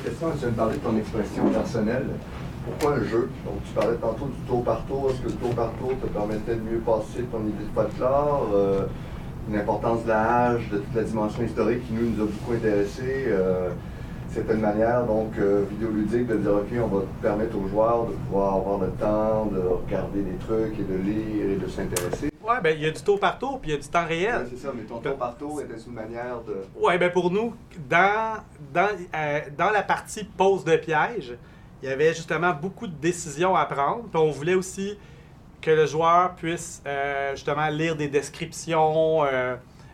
question, tu viens de parler de ton expression personnelle. Pourquoi un jeu? Donc, tu parlais tantôt du tour par tour. Est-ce que le tour par tour te permettait de mieux passer ton idée de folklore? L'importance de l'âge, de toute la dimension historique qui nous a beaucoup intéressés. C'était une manière, donc, vidéoludique de dire, OK, on va permettre aux joueurs de pouvoir avoir le temps de regarder des trucs et de lire et de s'intéresser. Ouais, ben il y a du tour par tour puis il y a du temps réel. Ouais, c'est ça, mais ton tour par tour était une manière de... Ouais, ben pour nous, dans la partie pose de piège, il y avait justement beaucoup de décisions à prendre. Puis on voulait aussi que le joueur puisse justement lire des descriptions,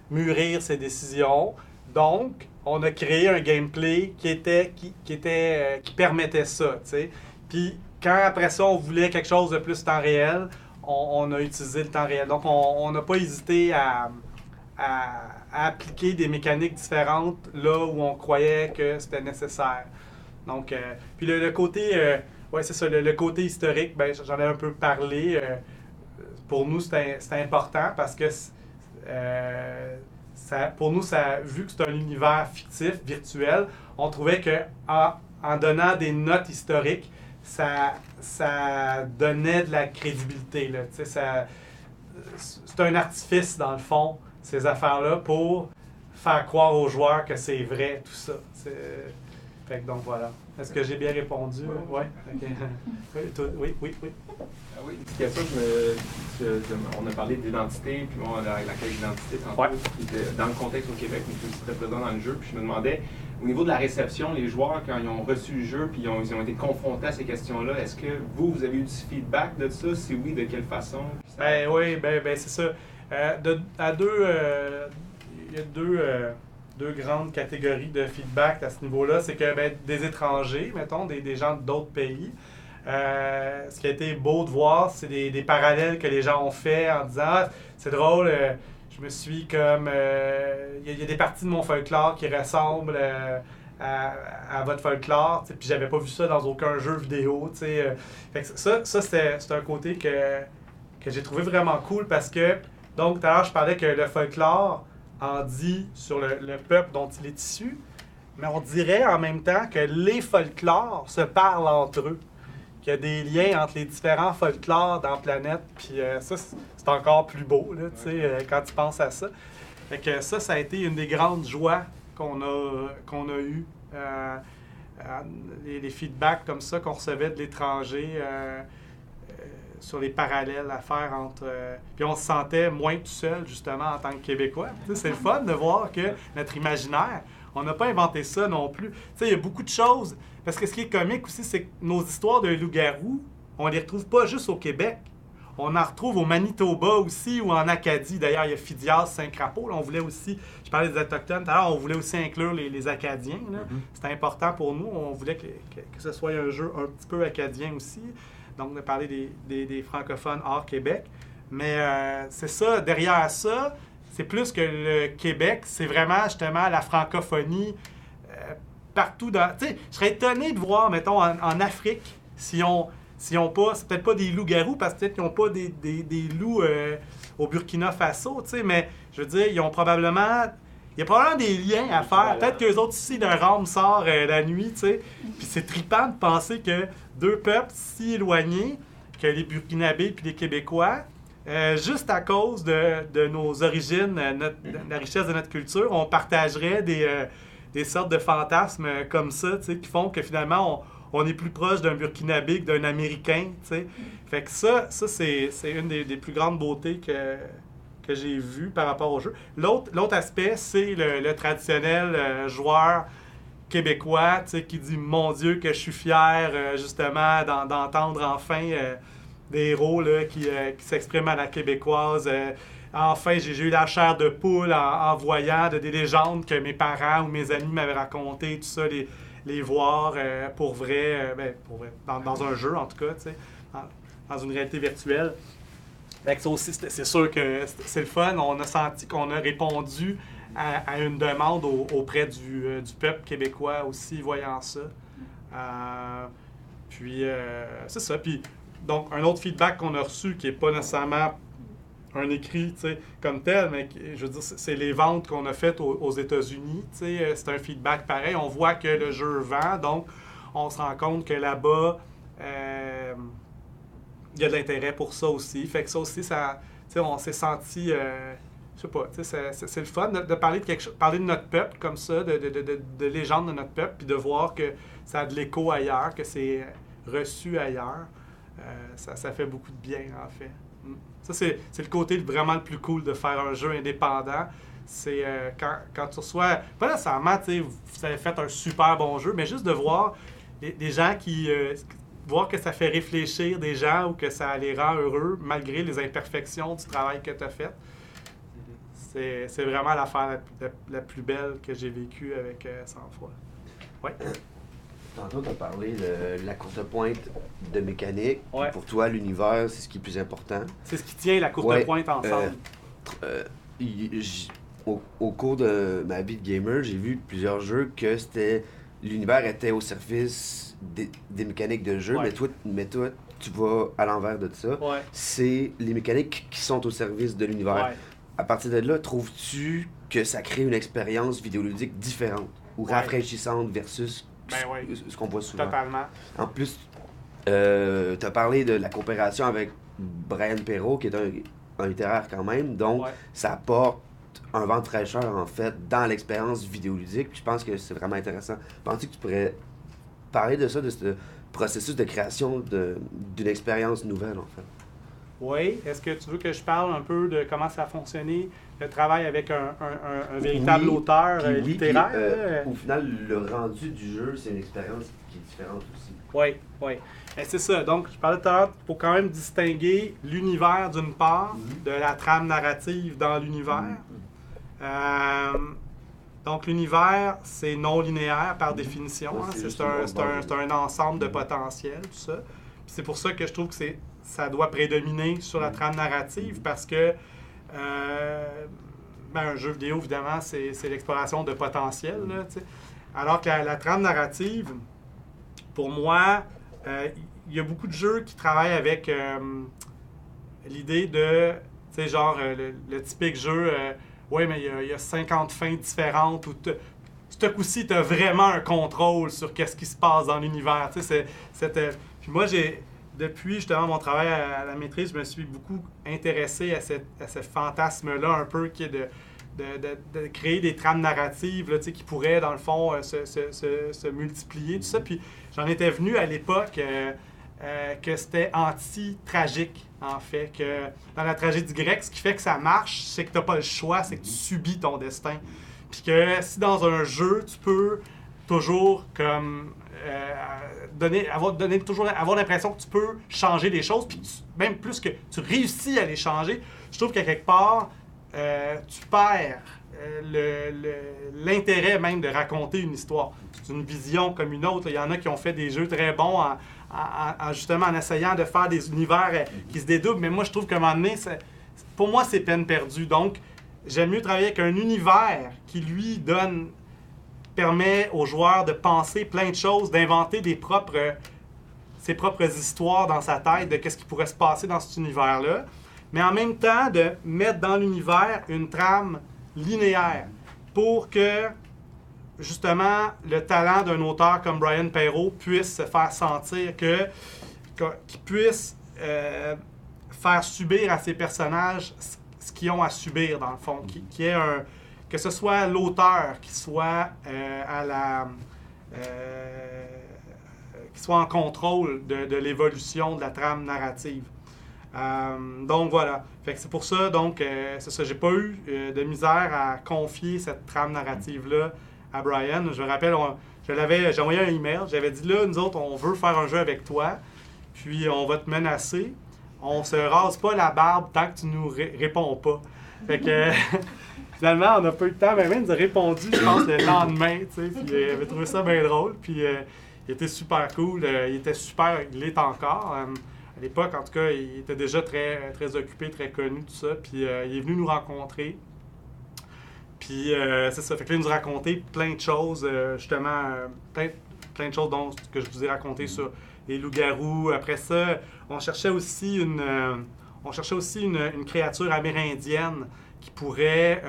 mûrir ses décisions. Donc, on a créé un gameplay qui permettait ça, tu sais. Puis quand après ça, on voulait quelque chose de plus temps réel, on a utilisé le temps réel. Donc, on n'a pas hésité à appliquer des mécaniques différentes là où on croyait que c'était nécessaire. Donc, puis le côté, ouais, c'est ça, le côté historique, ben, j'en ai un peu parlé. Pour nous, c'était important parce que pour nous, vu que c'est un univers fictif, virtuel, on trouvait que en donnant des notes historiques, ça donnait de la crédibilité. Là, c'est un artifice, dans le fond, ces affaires-là, pour faire croire aux joueurs que c'est vrai, tout ça. Fait que donc voilà. Est-ce que j'ai bien répondu? Oui. Okay. Oui. Oui, une petite question, on a parlé d'identité, puis moi, la quête d'identité, dans le contexte au Québec, mais c'est aussi très présent dans le jeu, puis je me demandais, au niveau de la réception, les joueurs, quand ils ont reçu le jeu, puis ils ont été confrontés à ces questions-là, est-ce que vous avez eu du feedback de ça? Si oui, de quelle façon? Oui, c'est ça. Il y a deux grandes catégories de feedback à ce niveau-là. C'est que des étrangers, mettons, des gens d'autres pays. Ce qui a été beau de voir, c'est des parallèles que les gens ont fait en disant ah, c'est drôle, je me suis comme. Il y a des parties de mon folklore qui ressemblent à votre folklore, puis j'avais pas vu ça dans aucun jeu vidéo. Fait que ça c'est un côté que j'ai trouvé vraiment cool parce que, donc tout à l'heure, je parlais que le folklore en dit sur le peuple dont il est issu, mais on dirait en même temps que les folklores se parlent entre eux. Qu'il y a des liens entre les différents folklores dans la planète, puis ça, c'est encore plus beau, là, quand tu penses à ça. Fait que ça a été une des grandes joies qu'on a eues. Les feedbacks comme ça qu'on recevait de l'étranger sur les parallèles à faire entre... puis on se sentait moins tout seul, justement, en tant que Québécois. C'est le fun de voir que notre imaginaire, on n'a pas inventé ça non plus. Il y a beaucoup de choses... Parce que ce qui est comique aussi, c'est que nos histoires de loups-garous, on les retrouve pas juste au Québec. On en retrouve au Manitoba aussi ou en Acadie. D'ailleurs, il y a Phidias, Saint-Crapaud. Là, on voulait aussi, je parlais des Autochtones tout à l'heure, on voulait aussi inclure les Acadiens. C'était important pour nous. On voulait que ce soit un jeu un petit peu acadien aussi. Donc, de parler des francophones hors Québec. Mais c'est ça, derrière ça, c'est plus que le Québec, c'est vraiment justement la francophonie partout dans... Tu sais, je serais étonné de voir, mettons, en Afrique, s'ils ont pas... C'est peut-être pas des loups-garous, parce que peut-être qu'ils n'ont pas des loups au Burkina Faso, tu sais, mais je veux dire, ils ont probablement... Il y a probablement des liens à faire. Peut-être qu'eux autres ici, d'un rame sort la nuit, tu sais. Puis c'est trippant de penser que deux peuples si éloignés, que les Burkinabés puis les Québécois, juste à cause de nos origines, la richesse de notre culture, on partagerait des sortes de fantasmes comme ça, tu sais, qui font que finalement, on est plus proche d'un Burkinabé que d'un Américain, tu sais. Fait que ça c'est une des plus grandes beautés que j'ai vues par rapport au jeu. L'autre aspect, c'est le traditionnel joueur québécois, tu sais, qui dit « Mon Dieu, que je suis fier, justement, d'entendre enfin des héros là, qui s'expriment à la québécoise. Enfin, j'ai eu la chair de poule en voyant des légendes que mes parents ou mes amis m'avaient racontées, tout ça, les voir pour vrai, dans un jeu en tout cas, tu sais, dans une réalité virtuelle. Fait que ça aussi, c'est sûr que c'est le fun. On a senti qu'on a répondu à une demande auprès du peuple québécois aussi, voyant ça. Puis, c'est ça. Puis, donc, un autre feedback qu'on a reçu qui n'est pas nécessairement un écrit, tu sais, comme tel, mais je veux dire, c'est les ventes qu'on a faites aux États-Unis, tu sais, c'est un feedback pareil. On voit que le jeu vend, donc on se rend compte que là-bas, il y a de l'intérêt pour ça aussi. Fait que ça aussi, ça, tu sais, on s'est senti, je sais pas, tu sais, c'est le fun de parler de quelque chose, parler de notre peuple comme ça, de légende de notre peuple, puis de voir que ça a de l'écho ailleurs, que c'est reçu ailleurs. Ça fait beaucoup de bien, en fait. Ça, c'est le côté vraiment le plus cool de faire un jeu indépendant. C'est quand tu reçois... Pas nécessairement, tu sais, vous avez fait un super bon jeu, mais juste de voir des gens qui... voir que ça fait réfléchir des gens ou que ça les rend heureux, malgré les imperfections du travail que tu as fait. C'est vraiment l'affaire la plus belle que j'ai vécue avec Sang-Froid. Oui. Tantôt, tu as parlé de la courte-pointe de mécanique. Ouais. Pour toi, l'univers, c'est ce qui est le plus important. C'est ce qui tient la courte-pointe ensemble. Au cours de ma vie de gamer, j'ai vu plusieurs jeux que l'univers était au service des mécaniques de jeu, Ouais. mais toi, tu vas à l'envers de ça. Ouais. C'est les mécaniques qui sont au service de l'univers. Ouais. À partir de là, trouves-tu que ça crée une expérience vidéoludique différente ou Ouais. rafraîchissante versus Ouais. ce qu'on voit souvent? Totalement. En plus, tu as parlé de la coopération avec Brian Perrault, qui est un littéraire quand même, donc Ouais. ça apporte un vent de fraîcheur, en fait, dans l'expérience vidéoludique. Puis je pense que c'est vraiment intéressant. Penses-tu que tu pourrais parler de ça, de ce processus de création d'une expérience nouvelle, en fait? Oui. Est-ce que tu veux que je parle un peu de comment ça a fonctionné, le travail avec un véritable auteur Puis littéraire? Au final, le rendu du jeu, c'est une expérience qui est différente aussi. Oui, oui. C'est ça. Donc, je parlais tout à l'heure, il faut quand même distinguer l'univers d'une part de la trame narrative dans l'univers. Donc, l'univers, c'est non linéaire par définition. Ouais, Hein. c'est C'est un ensemble de potentiels, tout ça. Puis c'est pour ça que je trouve que ça doit prédominer sur la trame narrative parce que un jeu vidéo, évidemment, c'est l'exploration de potentiel. Là, t'sais. Alors que la trame narrative, pour moi, il y a beaucoup de jeux qui travaillent avec l'idée de, tu sais, genre le typique jeu, oui, mais il y a 50 fins différentes où ce coup-ci, tu as vraiment un contrôle sur qu'est-ce qui se passe dans l'univers. Tu sais, puis moi, depuis justement mon travail à la maîtrise, je me suis beaucoup intéressé à ce fantasme-là un peu qui est de créer des trames narratives là, qui pourraient, dans le fond, se multiplier, tout ça. Puis j'en étais venu à l'époque que c'était anti-tragique, en fait. Que dans la tragédie grecque, ce qui fait que ça marche, c'est que tu n'as pas le choix, c'est que tu subis ton destin. Puis que si dans un jeu, tu peux toujours comme avoir l'impression que tu peux changer les choses, puis même plus que tu réussis à les changer, je trouve qu'à quelque part, tu perds l'intérêt même de raconter une histoire. C'est une vision comme une autre. Il y en a qui ont fait des jeux très bons justement en essayant de faire des univers qui se dédoublent, mais moi je trouve qu'à un moment donné, pour moi c'est peine perdue. Donc j'aime mieux travailler avec un univers qui lui permet aux joueurs de penser plein de choses, d'inventer ses propres histoires dans sa tête de qu'est-ce qui pourrait se passer dans cet univers-là, mais en même temps de mettre dans l'univers une trame linéaire pour que, justement, le talent d'un auteur comme Brian Perrault puisse se faire sentir, qu'il puisse faire subir à ses personnages ce qu'ils ont à subir, dans le fond, que ce soit l'auteur qui soit qui soit en contrôle de l'évolution de la trame narrative. Donc voilà. Fait que c'est pour ça, c'est ça. J'ai pas eu de misère à confier cette trame narrative-là à Brian. Je me rappelle, j'ai envoyé un email, j'avais dit là, nous autres, on veut faire un jeu avec toi, puis on va te menacer. On se rase pas la barbe tant que tu nous réponds pas. Fait que finalement, on n'a pas eu le temps, mais il nous a répondu, je pense, le lendemain, tu sais, puis il avait trouvé ça bien drôle, puis il était super cool, il l'est encore. À l'époque, en tout cas, il était déjà très, très occupé, très connu, tout ça, puis il est venu nous rencontrer. Puis c'est ça, fait que là, il nous a raconté plein de choses, justement, plein de choses dont que je vous ai raconté sur les loups-garous. Après ça, on cherchait aussi on cherchait aussi une créature amérindienne qui pourrait...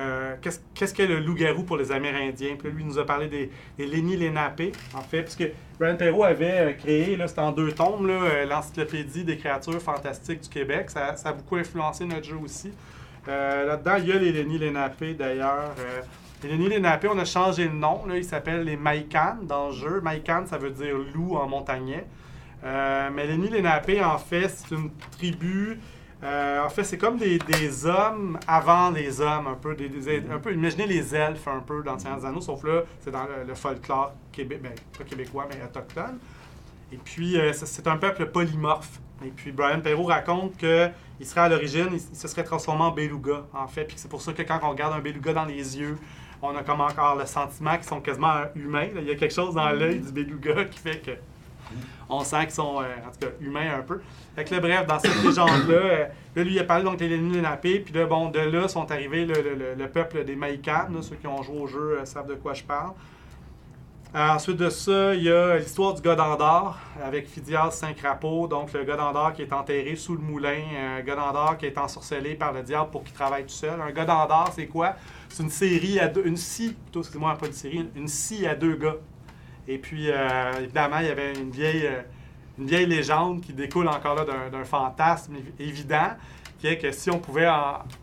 qu'est-ce qu'est le loup-garou pour les Amérindiens? Puis là, lui, il nous a parlé des Lenni Lenape, en fait, puisque Brian Perrault avait créé, là, c'était en 2 tomes, là, l'encyclopédie des créatures fantastiques du Québec. Ça a beaucoup influencé notre jeu aussi. Là-dedans, il y a les Lenni Lenape, d'ailleurs. Les Lenni Lenape, on a changé le nom. Là, ils s'appellent les Maïkan dans le jeu. Maïkan, ça veut dire loup en montagnais. Mais les Lenni Lenape, en fait, c'est une tribu... en fait, c'est comme des hommes avant les hommes, un peu. Un peu imaginez les elfes un peu dans Seigneur des Anneaux, sauf là, c'est dans le folklore pas québécois, mais autochtone. Et puis, c'est un peuple polymorphe. Et puis, Brian Perrault raconte qu'il serait à l'origine, il se serait transformé en beluga, en fait. Puis c'est pour ça que quand on regarde un beluga dans les yeux, on a comme encore le sentiment qu'ils sont quasiment humains. Là. Il y a quelque chose dans l'œil du beluga qui fait que on sent qu'ils sont, en tout cas, humains un peu. Fait que là, bref, dans cette légende-là, lui, il a parlé donc des Lenni Lenape, puis là, bon, de là sont arrivés le peuple des Maïkans, ceux qui ont joué au jeu savent de quoi je parle. Ensuite de ça, il y a l'histoire du Godendor avec Phidias Saint-Crapaud, donc le Godendor qui est enterré sous le moulin, un Godendor qui est ensorcelé par le diable pour qu'il travaille tout seul. Un Godendor, c'est quoi? C'est une série à deux, une scie, plutôt, excusez-moi, pas une série, une scie à 2 gars. Et puis, évidemment, il y avait une vieille légende qui découle encore là d'un fantasme évident, qui est que si on pouvait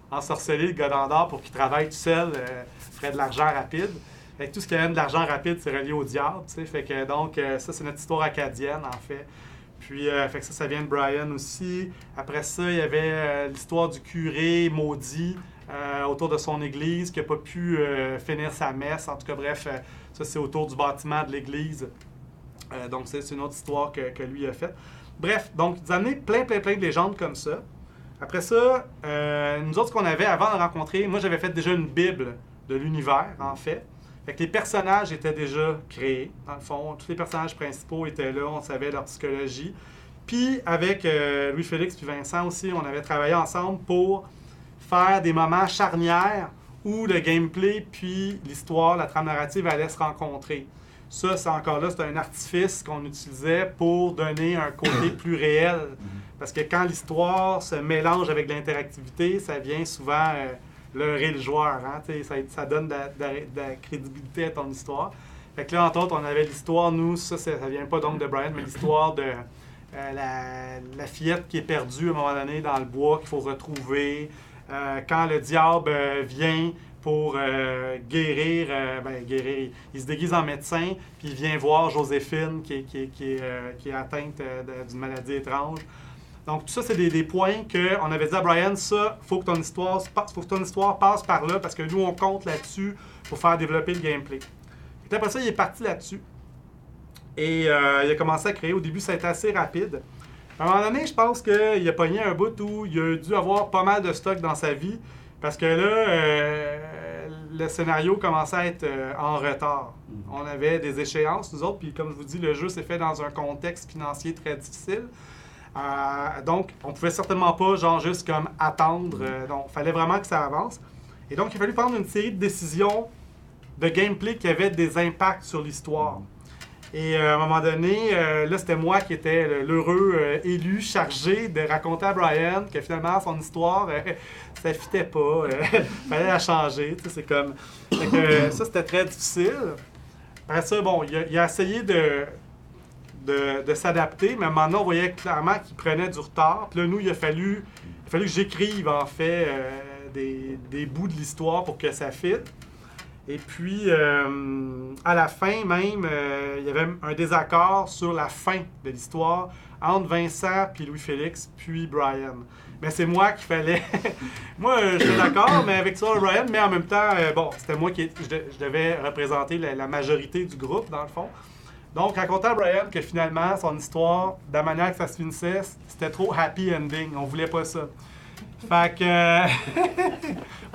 ensorceler le Godendor pour qu'il travaille tout seul, il ferait de l'argent rapide. Fait que tout ce qui amène de l'argent rapide, c'est relié au diable, tu sais. Fait que donc, ça, c'est notre histoire acadienne, en fait. Puis, fait que ça vient de Brian aussi. Après ça, il y avait l'histoire du curé maudit autour de son église qui n'a pas pu finir sa messe. En tout cas, bref, ça, c'est autour du bâtiment de l'église. Donc, c'est une autre histoire que lui a faite. Bref, donc, vous amenez plein de légendes comme ça. Après ça, nous autres, ce qu'on avait avant de rencontrer, moi, j'avais fait déjà une Bible de l'univers, en fait. Fait que les personnages étaient déjà créés, dans le fond. Tous les personnages principaux étaient là, on savait leur psychologie. Puis, avec Louis-Félix puis Vincent aussi, on avait travaillé ensemble pour faire des moments charnières où le gameplay puis l'histoire, la trame narrative allaient se rencontrer. Ça, c'est encore là, c'est un artifice qu'on utilisait pour donner un côté plus réel. Parce que quand l'histoire se mélange avec l'interactivité, ça vient souvent leurrer le joueur. Hein? Ça donne de la crédibilité à ton histoire. Fait que là, entre autres, on avait l'histoire, nous, ça vient pas donc de Brian, mais l'histoire de la fillette qui est perdue à un moment donné dans le bois, qu'il faut retrouver. Quand le diable vient pour guérir, il se déguise en médecin, puis il vient voir Joséphine qui est atteinte d'une maladie étrange. Donc, tout ça, c'est des points qu'on avait dit à Brian, ça, il faut que ton histoire passe par là, parce que nous, on compte là-dessus pour faire développer le gameplay. Et après ça, il est parti là-dessus. Et il a commencé à créer. Au début, ça a été assez rapide. À un moment donné, je pense qu'il a pogné un bout où il a dû avoir pas mal de stock dans sa vie, parce que là, le scénario commençait à être en retard. On avait des échéances, nous autres, puis comme je vous dis, le jeu s'est fait dans un contexte financier très difficile. Donc, on pouvait certainement pas, juste comme attendre. Donc, il fallait vraiment que ça avance. Et donc, il a fallu prendre une série de décisions de gameplay qui avaient des impacts sur l'histoire. Et à un moment donné, là, c'était moi qui étais l'heureux élu chargé de raconter à Brian que finalement, son histoire, ça ne fitait pas. Il fallait la changer. C'est comme... ça, c'était très difficile. Après ça, bon, il a essayé de s'adapter, mais à un moment donné, on voyait clairement qu'il prenait du retard. Puis là, nous, il a fallu que j'écrive, en fait, des bouts de l'histoire pour que ça fitte. Et puis, à la fin même, il y avait un désaccord sur la fin de l'histoire entre Vincent puis Louis-Félix, puis Brian. Mais c'est moi qu'il fallait... moi, je suis d'accord, mais avec ça, Brian, mais en même temps, bon, c'était moi je devais représenter la majorité du groupe, dans le fond. Donc, raconter à Brian que finalement, son histoire, de la manière que ça se finissait, c'était trop happy ending. On voulait pas ça. Fait que...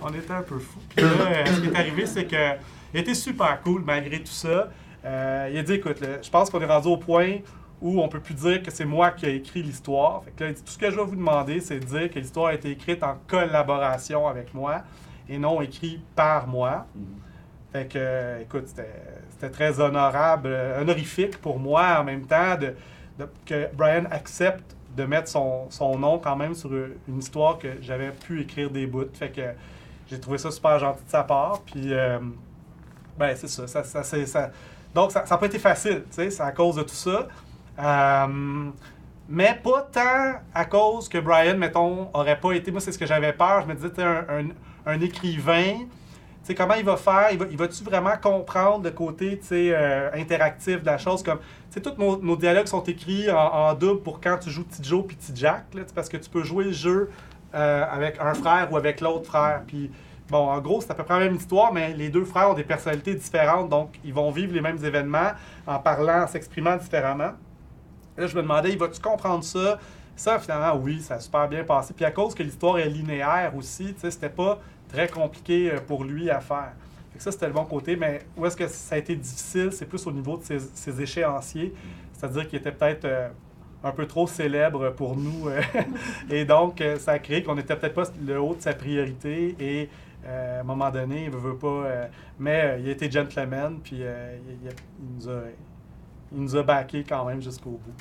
on était un peu fous. Puis là, ce qui est arrivé, c'est qu'il a été super cool malgré tout ça. Il a dit, écoute, je pense qu'on est rendu au point où on peut plus dire que c'est moi qui ai écrit l'histoire. Fait que là, il dit, tout ce que je vais vous demander, c'est de dire que l'histoire a été écrite en collaboration avec moi et non écrite par moi. Fait que, écoute, c'était très honorifique pour moi en même temps que Brian accepte de mettre son nom quand même sur une histoire que j'avais pu écrire des bouts. Fait que j'ai trouvé ça super gentil de sa part. Puis, ben, c'est ça. Donc, ça n'a pas été facile, tu sais, c'est à cause de tout ça. Mais pas tant à cause que Brian, mettons, aurait pas été... Moi, c'est ce que j'avais peur. Je me disais, tu sais, un écrivain, tu sais, comment il va faire? Il va-tu vraiment comprendre le côté, tu sais, interactif de la chose? Comme, tu sais, tous nos dialogues sont écrits en double pour quand tu joues Petit Joe puis Petit Jack, là, parce que tu peux jouer le jeu avec un frère ou avec l'autre frère. Puis, bon, en gros, c'est à peu près la même histoire, mais les deux frères ont des personnalités différentes, donc ils vont vivre les mêmes événements en parlant, en s'exprimant différemment. Là, je me demandais, vas-tu comprendre ça? Ça, finalement, oui, ça a super bien passé. Puis à cause que l'histoire est linéaire aussi, tu sais, c'était pas très compliqué pour lui à faire. Fait que ça, c'était le bon côté, mais où est-ce que ça a été difficile, c'est plus au niveau de ses échéanciers. C'est-à-dire qu'il était peut-être un peu trop célèbre pour nous. Et donc, ça a créé qu'on n'était peut-être pas le haut de sa priorité. Et à un moment donné, il veut pas... mais il a été gentleman, puis il nous a backé quand même jusqu'au bout.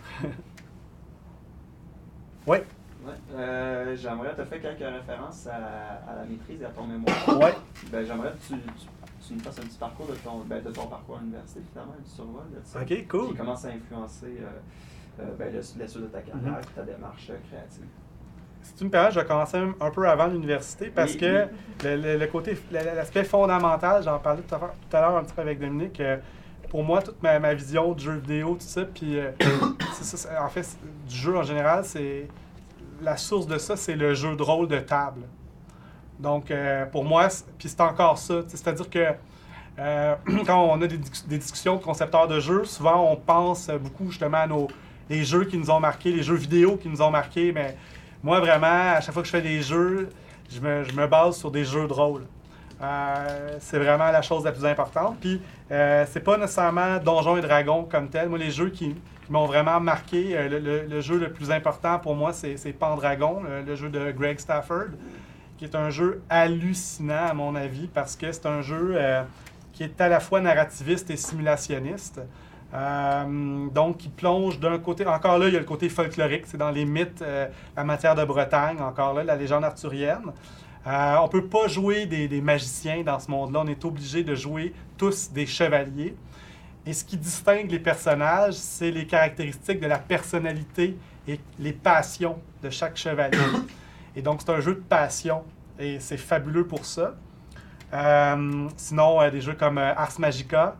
Oui? Ouais. J'aimerais te faire quelques références à la maîtrise et à ton mémoire. Oui. Ben, j'aimerais que tu nous fasses un petit parcours de ton parcours à l'université, finalement, un petit survol de ça. OK, cool. Qui commence à influencer la suite de ta carrière et ta démarche créative. Si tu me permets, je vais commencer un peu avant l'université parce que le côté, l'aspect fondamental, j'en parlais tout à l'heure un petit peu avec Dominique, pour moi, toute ma vision du jeu vidéo, tout ça, puis en fait, du jeu en général, c'est la source de ça, c'est le jeu de rôle de table. Donc, pour moi, puis c'est encore ça. C'est-à-dire que quand on a des discussions de concepteurs de jeux, souvent on pense beaucoup justement à les jeux qui nous ont marqués, les jeux vidéo qui nous ont marqués, mais moi, vraiment, à chaque fois que je fais des jeux, je me base sur des jeux de rôle. C'est vraiment la chose la plus importante. Puis, c'est pas nécessairement Donjons et Dragons comme tel. Moi, les jeux qui m'ont vraiment marqué, le jeu le plus important pour moi, c'est Pendragon, le jeu de Greg Stafford, qui est un jeu hallucinant, à mon avis, parce que c'est un jeu qui est à la fois narrativiste et simulationniste. Donc, il plonge d'un côté... Encore là, il y a le côté folklorique, c'est dans les mythes, la matière de Bretagne, encore là, la légende arthurienne. On ne peut pas jouer des magiciens dans ce monde-là. On est obligé de jouer tous des chevaliers. Et ce qui distingue les personnages, c'est les caractéristiques de la personnalité et les passions de chaque chevalier. Et donc, c'est un jeu de passion. Et c'est fabuleux pour ça. Sinon, des jeux comme Ars Magica,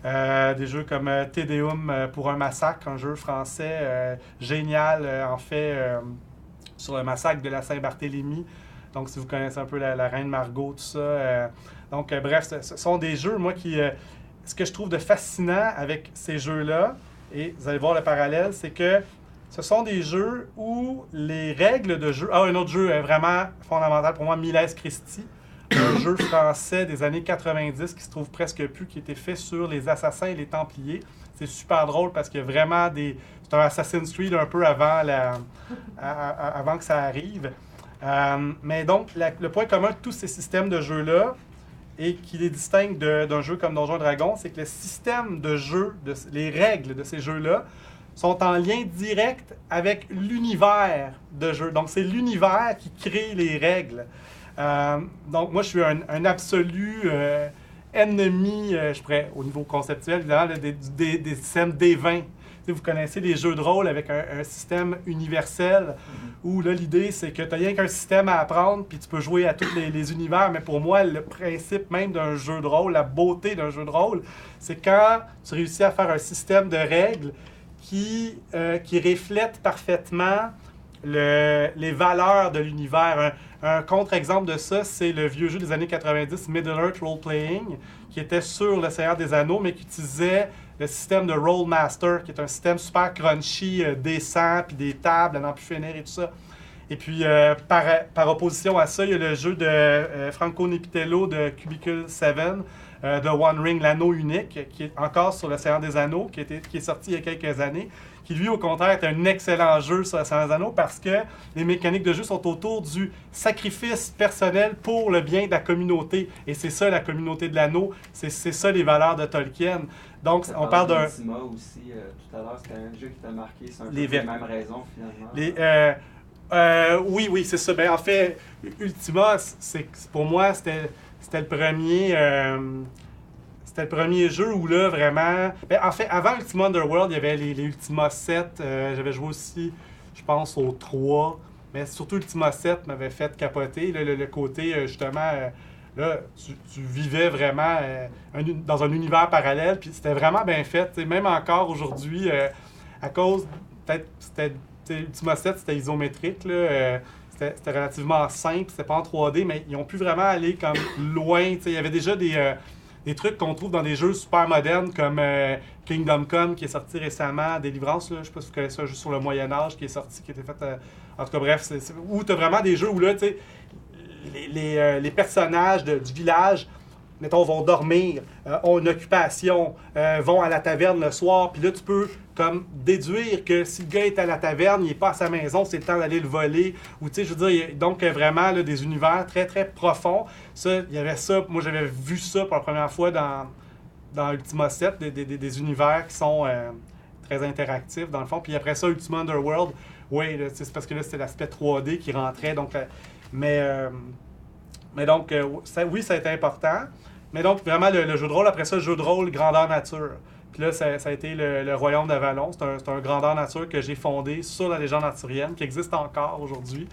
des jeux comme Te Deum pour un massacre, un jeu français génial, en fait, sur le massacre de la Saint-Barthélemy. Donc, si vous connaissez un peu la Reine Margot, tout ça. Bref, ce sont des jeux, moi, qui... ce que je trouve de fascinant avec ces jeux-là, et vous allez voir le parallèle, c'est que ce sont des jeux où les règles de jeu... un autre jeu vraiment fondamental pour moi, Miles Christi, un jeu français des années 90 qui se trouve presque plus, qui était fait sur les assassins et les templiers. C'est super drôle parce qu'il y a vraiment des... C'est un Assassin's Creed un peu avant que ça arrive. Mais donc, le point commun de tous ces systèmes de jeux-là, et qui les distingue d'un jeu comme Donjons & Dragons, c'est que le système de jeu, les règles de ces jeux-là, sont en lien direct avec l'univers de jeu. Donc, c'est l'univers qui crée les règles. Donc, moi, je suis un absolu ennemi, je pourrais, au niveau conceptuel, évidemment, des systèmes D20. Vous connaissez les jeux de rôle avec un système universel où là, l'idée, c'est que tu n'as rien qu'un système à apprendre puis tu peux jouer à tous les univers. Mais pour moi, le principe même d'un jeu de rôle, la beauté d'un jeu de rôle, c'est quand tu réussis à faire un système de règles qui reflète parfaitement les valeurs de l'univers. Un contre-exemple de ça, c'est le vieux jeu des années 90, Middle-earth Role Playing, qui était sur le Seigneur des Anneaux, mais qui utilisait le système de Rollmaster, qui est un système super crunchy, décent, puis des tables à n'en plus finir et tout ça. Et puis, par opposition à ça, il y a le jeu de Franco Nepitello de Cubicle 7, The One Ring, l'anneau unique, qui est encore sur le Seigneur des Anneaux, qui est sorti il y a quelques années, qui lui, au contraire, est un excellent jeu sur le Seigneur des Anneaux parce que les mécaniques de jeu sont autour du sacrifice personnel pour le bien de la communauté. Et c'est ça, la communauté de l'anneau, c'est ça les valeurs de Tolkien. Donc, on parle d'un... Ultima aussi, tout à l'heure, c'était un jeu qui t'a marqué, c'est un peu Les les mêmes raisons, finalement. Oui, c'est ça. Ben, en fait, Ultima, pour moi, c'était le premier... C'était le premier jeu où là, vraiment... Ben, en fait, avant Ultima Underworld, il y avait les Ultima 7. J'avais joué aussi, je pense, au 3. Mais surtout Ultima 7 m'avait fait capoter. Là, le côté, justement... là, tu vivais vraiment dans un univers parallèle. Puis c'était vraiment bien fait. T'sais, même encore aujourd'hui, à cause... Peut-être Ultima 7, c'était isométrique. Là, c'était relativement simple. C'était pas en 3D, mais ils ont pu vraiment aller comme loin. Il y avait déjà des trucs qu'on trouve dans des jeux super modernes comme Kingdom Come qui est sorti récemment, Délivrance, là, je sais pas si vous connaissez un jeu sur le Moyen-Âge qui est sorti, qui a été fait... en tout cas, bref, où tu as vraiment des jeux où là, tu sais, les personnages du village, mettons, vont dormir, ont une occupation, vont à la taverne le soir, puis là, tu peux comme déduire que si le gars est à la taverne, il n'est pas à sa maison, c'est le temps d'aller le voler, ou tu sais, je veux dire, donc vraiment là, des univers très, très profonds. Ça, il y avait ça, moi j'avais vu ça pour la première fois dans Ultima 7, des univers qui sont très interactifs dans le fond, puis après ça, Ultima Underworld, oui, c'est parce que là, c'était l'aspect 3D qui rentrait, donc, mais donc, oui, ça a été important. Mais donc, vraiment, le jeu de rôle, après ça, le jeu de rôle grandeur nature. Puis là, ça a été le Royaume d'Avalon. C'est un grandeur nature que j'ai fondé sur la légende arthurienne, qui existe encore aujourd'hui,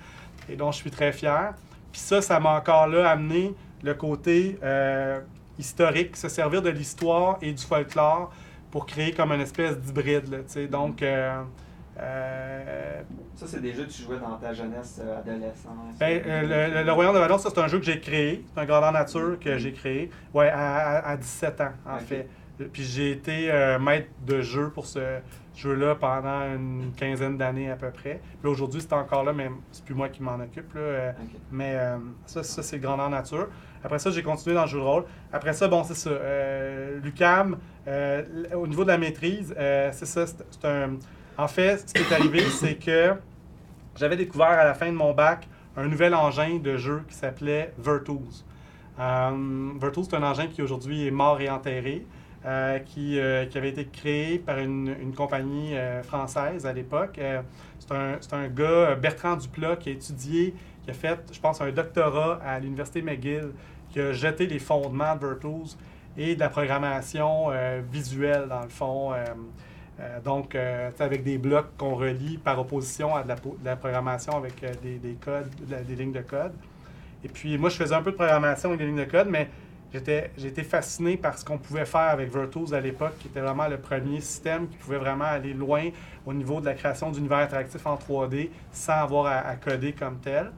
et dont je suis très fier. Puis ça m'a encore là amené le côté historique, se servir de l'histoire et du folklore pour créer comme une espèce d'hybride, là, tu sais. Donc... ça, c'est des jeux que tu jouais dans ta jeunesse adolescente. Le Royaume de Valon, ça, c'est un jeu que j'ai créé. C'est un grandeur nature que j'ai créé. Ouais, à 17 ans, en fait. Puis j'ai été maître de jeu pour ce jeu-là pendant une quinzaine d'années à peu près. Puis aujourd'hui, c'est encore là, mais c'est plus moi qui m'en occupe. Là. Mais ça, c'est grandeur nature. Après ça, j'ai continué dans le jeu de rôle. Après ça, bon, c'est ça. l'UQAM, au niveau de la maîtrise, c'est ça. C'est un... En fait, ce qui est arrivé, c'est que j'avais découvert à la fin de mon bac un nouvel engin de jeu qui s'appelait Virtuos. Virtuos, c'est un engin qui aujourd'hui est mort et enterré, qui avait été créé par une compagnie française à l'époque. C'est un gars, Bertrand Duplat, qui a étudié, qui a fait, je pense, un doctorat à l'Université McGill, qui a jeté les fondements de Virtuos et de la programmation visuelle, dans le fond. Donc, avec des blocs qu'on relie par opposition à de la programmation avec des codes, des lignes de code. Et puis, moi, je faisais un peu de programmation avec des lignes de code, mais j'ai été fasciné par ce qu'on pouvait faire avec Virtuos à l'époque, qui était vraiment le premier système qui pouvait vraiment aller loin au niveau de la création d'univers interactifs en 3D sans avoir à coder comme tel.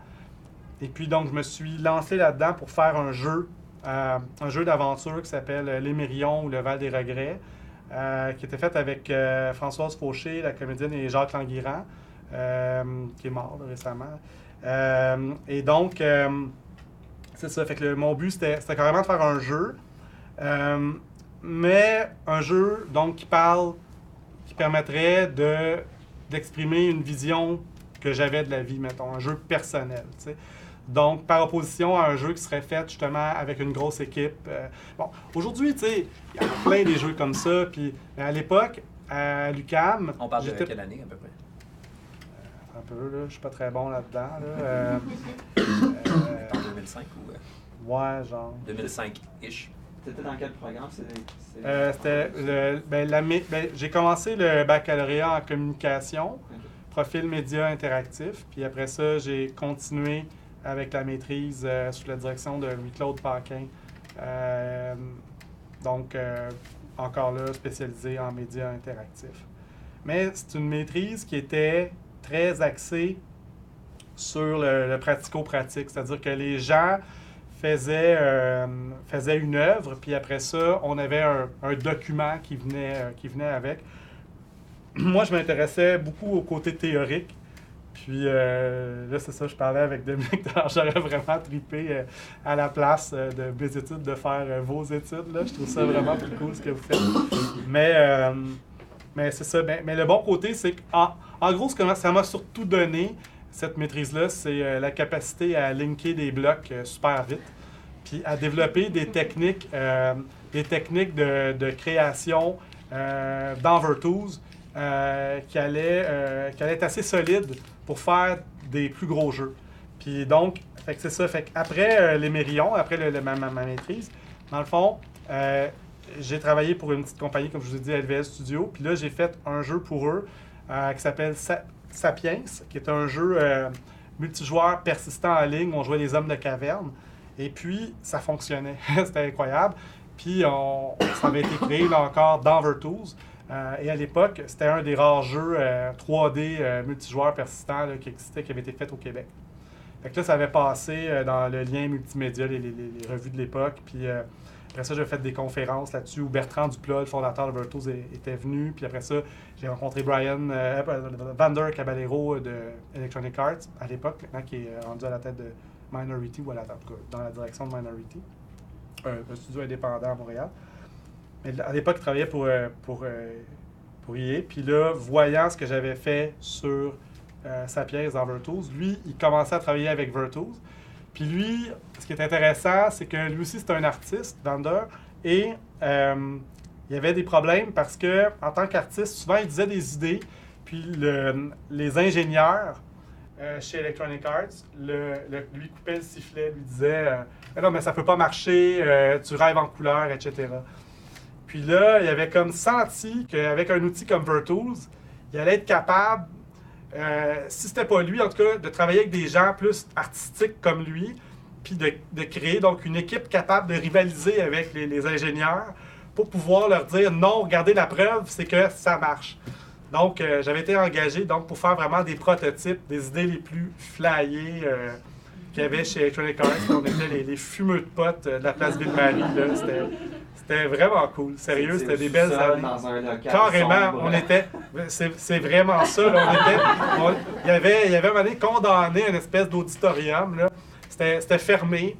Et puis, donc, je me suis lancé là-dedans pour faire un jeu d'aventure qui s'appelle L'Émerion ou Le Val des Regrets, qui était fait avec Françoise Fauché, la comédienne, et Jacques Languirand, qui est mort là, récemment. Et donc, c'est ça. Fait que mon but, c'était carrément de faire un jeu, mais un jeu donc qui permettrait d'exprimer une vision que j'avais de la vie, mettons, un jeu personnel, tu sais. Donc, par opposition à un jeu qui serait fait justement avec une grosse équipe. Bon, aujourd'hui, tu sais, il y a plein des jeux comme ça. Puis, à l'époque, à l'UQAM... On parle de quelle année, à peu près? Un peu, là. Je suis pas très bon là-dedans. En 2005 ou... Ouais, genre... 2005-ish. T'étais dans quel programme? J'ai commencé le baccalauréat en communication, profil média interactif. Puis après ça, j'ai continué avec la maîtrise sous la direction de Louis-Claude Paquin. Donc, encore là, spécialisé en médias interactifs. Mais c'est une maîtrise qui était très axée sur le pratico-pratique, c'est-à-dire que les gens faisaient une œuvre, puis après ça, on avait un document qui venait avec. Moi, je m'intéressais beaucoup au côté théorique. Puis là, c'est ça, je parlais avec Dominique, j'aurais vraiment trippé à la place de mes études, de faire vos études. Là. Je trouve ça vraiment plus cool ce que vous faites. Mais c'est ça. Mais le bon côté, c'est qu'en gros, ce que ça m'a surtout donné, cette maîtrise-là, c'est la capacité à linker des blocs super vite, puis à développer des techniques de création dans Virtuos qui allaient être assez solides pour faire des plus gros jeux. Puis donc, fait que c'est ça. Fait qu'après les Mérillons, après ma maîtrise, dans le fond, j'ai travaillé pour une petite compagnie, comme je vous ai dit, LVS Studio. Puis là, j'ai fait un jeu pour eux qui s'appelle Sapiens, qui est un jeu multijoueur persistant en ligne où on jouait les hommes de caverne. Et puis, ça fonctionnait. C'était incroyable. Puis, ça avait été créé, là encore, dans Virtuos. Et à l'époque, c'était un des rares jeux 3D multijoueurs persistants là, qui existait, qui avait été fait au Québec. Fait que là, ça avait passé dans le lien multimédia, les revues de l'époque. Puis après ça, j'ai fait des conférences là-dessus où Bertrand Duplat, le fondateur de Virtuos, était venu. Puis après ça, j'ai rencontré Vander Caballero de Electronic Arts à l'époque, maintenant qui est rendu à la tête de Minority, ou à la tête, en tout cas, dans la direction de Minority, un studio indépendant à Montréal. Mais à l'époque, il travaillait pour EA. Puis là, voyant ce que j'avais fait sur Sapiens dans Virtuos, lui, il commençait à travailler avec Virtuos. Puis lui, ce qui est intéressant, c'est que lui aussi, c'est un artiste, Vander, et il y avait des problèmes parce que en tant qu'artiste, souvent, il disait des idées, puis les ingénieurs chez Electronic Arts lui coupaient le sifflet, lui disaient non, mais ça peut pas marcher, tu rêves en couleur, etc. Puis là, il avait comme senti qu'avec un outil comme Virtuos, il allait être capable, si c'était pas lui, en tout cas, de travailler avec des gens plus artistiques comme lui, puis de créer donc une équipe capable de rivaliser avec les ingénieurs pour pouvoir leur dire non, regardez la preuve, c'est que ça marche. Donc, j'avais été engagé donc, pour faire vraiment des prototypes, des idées les plus flyées qu'il y avait chez Electronic Arts. On était les fumeux de potes de la place Ville-Marie. C'était vraiment cool. Sérieux, c'était des belles années. Dans un local carrément, sombre. on était... C'est vraiment ça. Là, il y avait un moment donné condamné à une espèce d'auditorium. Là. C'était fermé.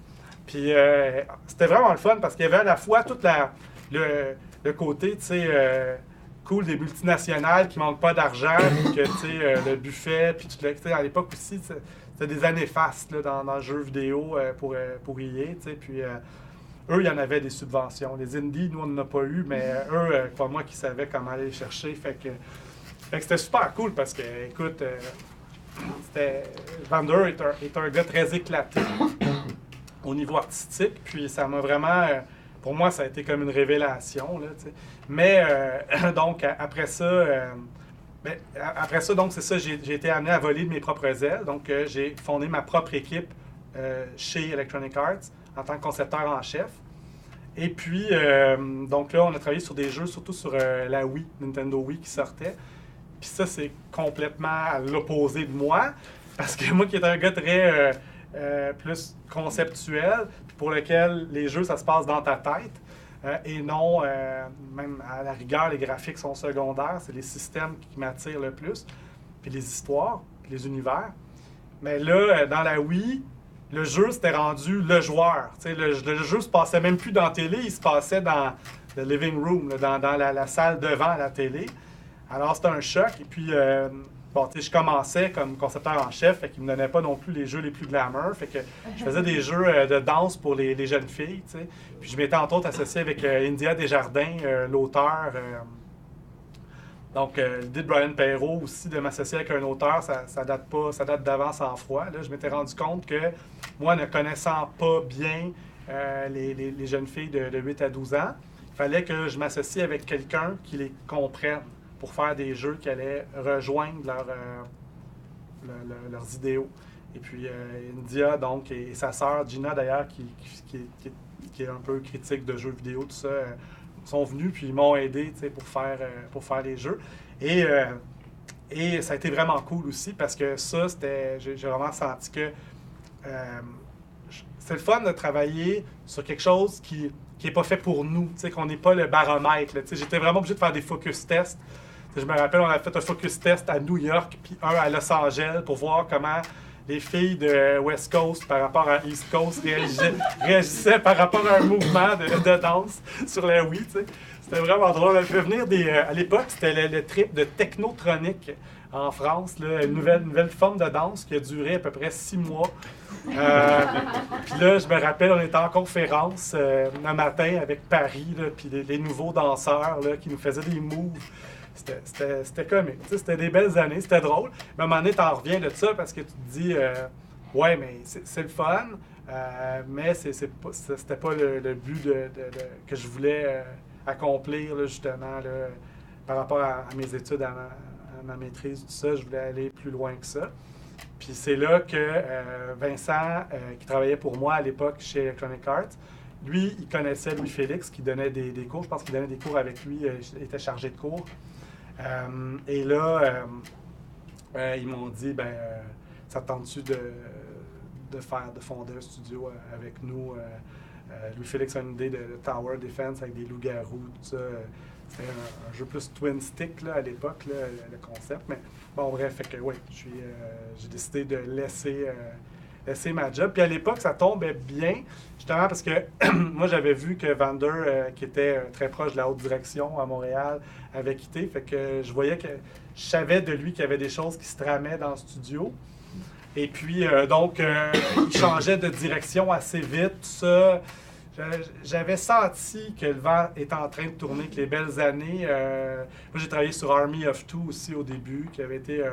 Puis c'était vraiment le fun parce qu'il y avait à la fois tout le côté, tu sais... cool des multinationales qui manquent pas d'argent, puis que, tu sais, le buffet, puis tu sais, à l'époque aussi, c'était des années fastes là, dans le jeu vidéo pour EA, tu sais, puis eux, il y en avait des subventions. Les indies, nous, on n'en a pas eu, mais eux, pas moi qui savaient comment aller les chercher, fait que c'était super cool parce que, écoute, Vander est un gars très éclaté au niveau artistique, puis ça m'a vraiment... pour moi, ça a été comme une révélation. Là, t'sais. Mais donc, après ça, donc c'est ça, j'ai été amené à voler de mes propres ailes. Donc, j'ai fondé ma propre équipe chez Electronic Arts en tant que concepteur en chef. Et puis, donc là, on a travaillé sur des jeux, surtout sur la Wii, Nintendo Wii qui sortait. Puis ça, c'est complètement à l'opposé de moi. Parce que moi qui étais un gars très... plus conceptuel, puis pour lequel les jeux, ça se passe dans ta tête, et non, même à la rigueur, les graphiques sont secondaires, c'est les systèmes qui m'attirent le plus, puis les histoires, puis les univers. Mais là, dans la Wii, le jeu, c'était rendu le joueur. Le jeu se passait même plus dans la télé, il se passait dans le living room, là, dans la salle devant la télé. Alors, c'était un choc, et puis... bon, tu sais, je commençais comme concepteur en chef, fait qu'il me donnait pas non plus les jeux les plus glamour, fait que je faisais des jeux de danse pour les jeunes filles, tu sais. Puis je m'étais entre autres associé avec India Desjardins, l'auteur. Donc, l'idée de Brian Perrault aussi de m'associer avec un auteur, ça date d'avant sans froid. Là, je m'étais rendu compte que moi, ne connaissant pas bien les jeunes filles de 8 à 12 ans, il fallait que je m'associe avec quelqu'un qui les comprenne pour faire des jeux qui allaient rejoindre leurs idéaux. Et puis India, donc, et sa sœur Gina, d'ailleurs, qui est un peu critique de jeux vidéo, tout ça, sont venus puis ils m'ont aidé pour faire les jeux. Et ça a été vraiment cool aussi parce que ça, j'ai vraiment senti que c'est le fun de travailler sur quelque chose qui n'est pas fait pour nous, qu'on n'est pas le baromètre. J'étais vraiment obligé de faire des focus tests. Je me rappelle, on a fait un focus test à New York, puis un à Los Angeles, pour voir comment les filles de West Coast par rapport à East Coast réagissaient par rapport à un mouvement de danse sur la Wii, tu sais. C'était vraiment drôle. Elle fait venir à l'époque, c'était le trip de Technotronic en France, là, une nouvelle forme de danse qui a duré à peu près 6 mois. Puis là, je me rappelle, on était en conférence un matin avec Paris, là, puis les nouveaux danseurs là, qui nous faisaient des moves. C'était comique. C'était des belles années, c'était drôle. Mais à un moment donné, t'en reviens de ça parce que tu te dis, ouais, mais c'est le fun, mais c'était pas le but que je voulais accomplir, là, justement, là, par rapport à mes études, à ma maîtrise, tout ça. Je voulais aller plus loin que ça. Puis c'est là que Vincent, qui travaillait pour moi à l'époque chez Electronic Arts, lui, il connaissait Louis-Félix qui donnait des cours. Je pense qu'il donnait des cours avec lui, il était chargé de cours. Et là, ils m'ont dit, ça te tente-tu de fonder un studio avec nous? Louis-Félix a une idée de Tower Defense avec des loups-garous, tout ça. C'était un jeu plus twin stick là, à l'époque, le concept. Mais bon, bref, fait que oui, j'ai décidé de laisser ma job. Puis à l'époque, ça tombait bien, justement parce que moi, j'avais vu que Vander, qui était très proche de la haute direction à Montréal, avait quitté. Fait que je voyais que je savais de lui qu'il y avait des choses qui se tramaient dans le studio. Et puis, donc, il changeait de direction assez vite, tout ça. J'avais senti que le vent était en train de tourner, que les belles années. Moi, j'ai travaillé sur Army of Two aussi au début, qui avait été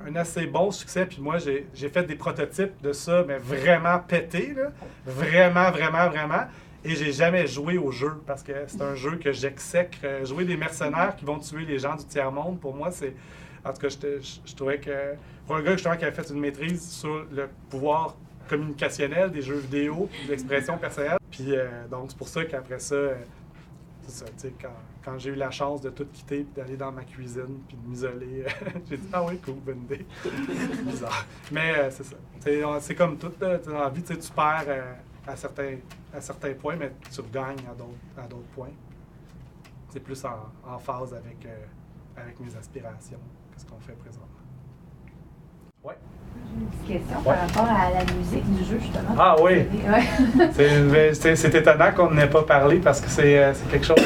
un assez bon succès. Puis moi, j'ai fait des prototypes de ça, mais vraiment pétés, là. Vraiment, vraiment, vraiment. Et j'ai jamais joué au jeu, parce que c'est un jeu que j'exècre. Jouer des mercenaires qui vont tuer les gens du tiers-monde, pour moi, c'est... En tout cas, je trouvais que... Pour un gars justement qui avait fait une maîtrise sur le pouvoir communicationnel des jeux vidéo, puis de l'expression personnelle. Puis donc, c'est pour ça qu'après ça, c'est ça, tu sais, quand j'ai eu la chance de tout quitter, puis d'aller dans ma cuisine, puis de m'isoler, j'ai dit « Ah oui, cool, bonne idée. » Bizarre. Mais c'est ça. C'est comme tout, dans la vie, tu perds à certains points, mais tu regagnes à d'autres points. C'est plus en phase avec mes aspirations que ce qu'on fait présentement. Ouais. J'ai une petite question par rapport à la musique du jeu, justement. Ah oui! Ouais. C'est étonnant qu'on n'ait pas parlé parce que c'est quelque chose...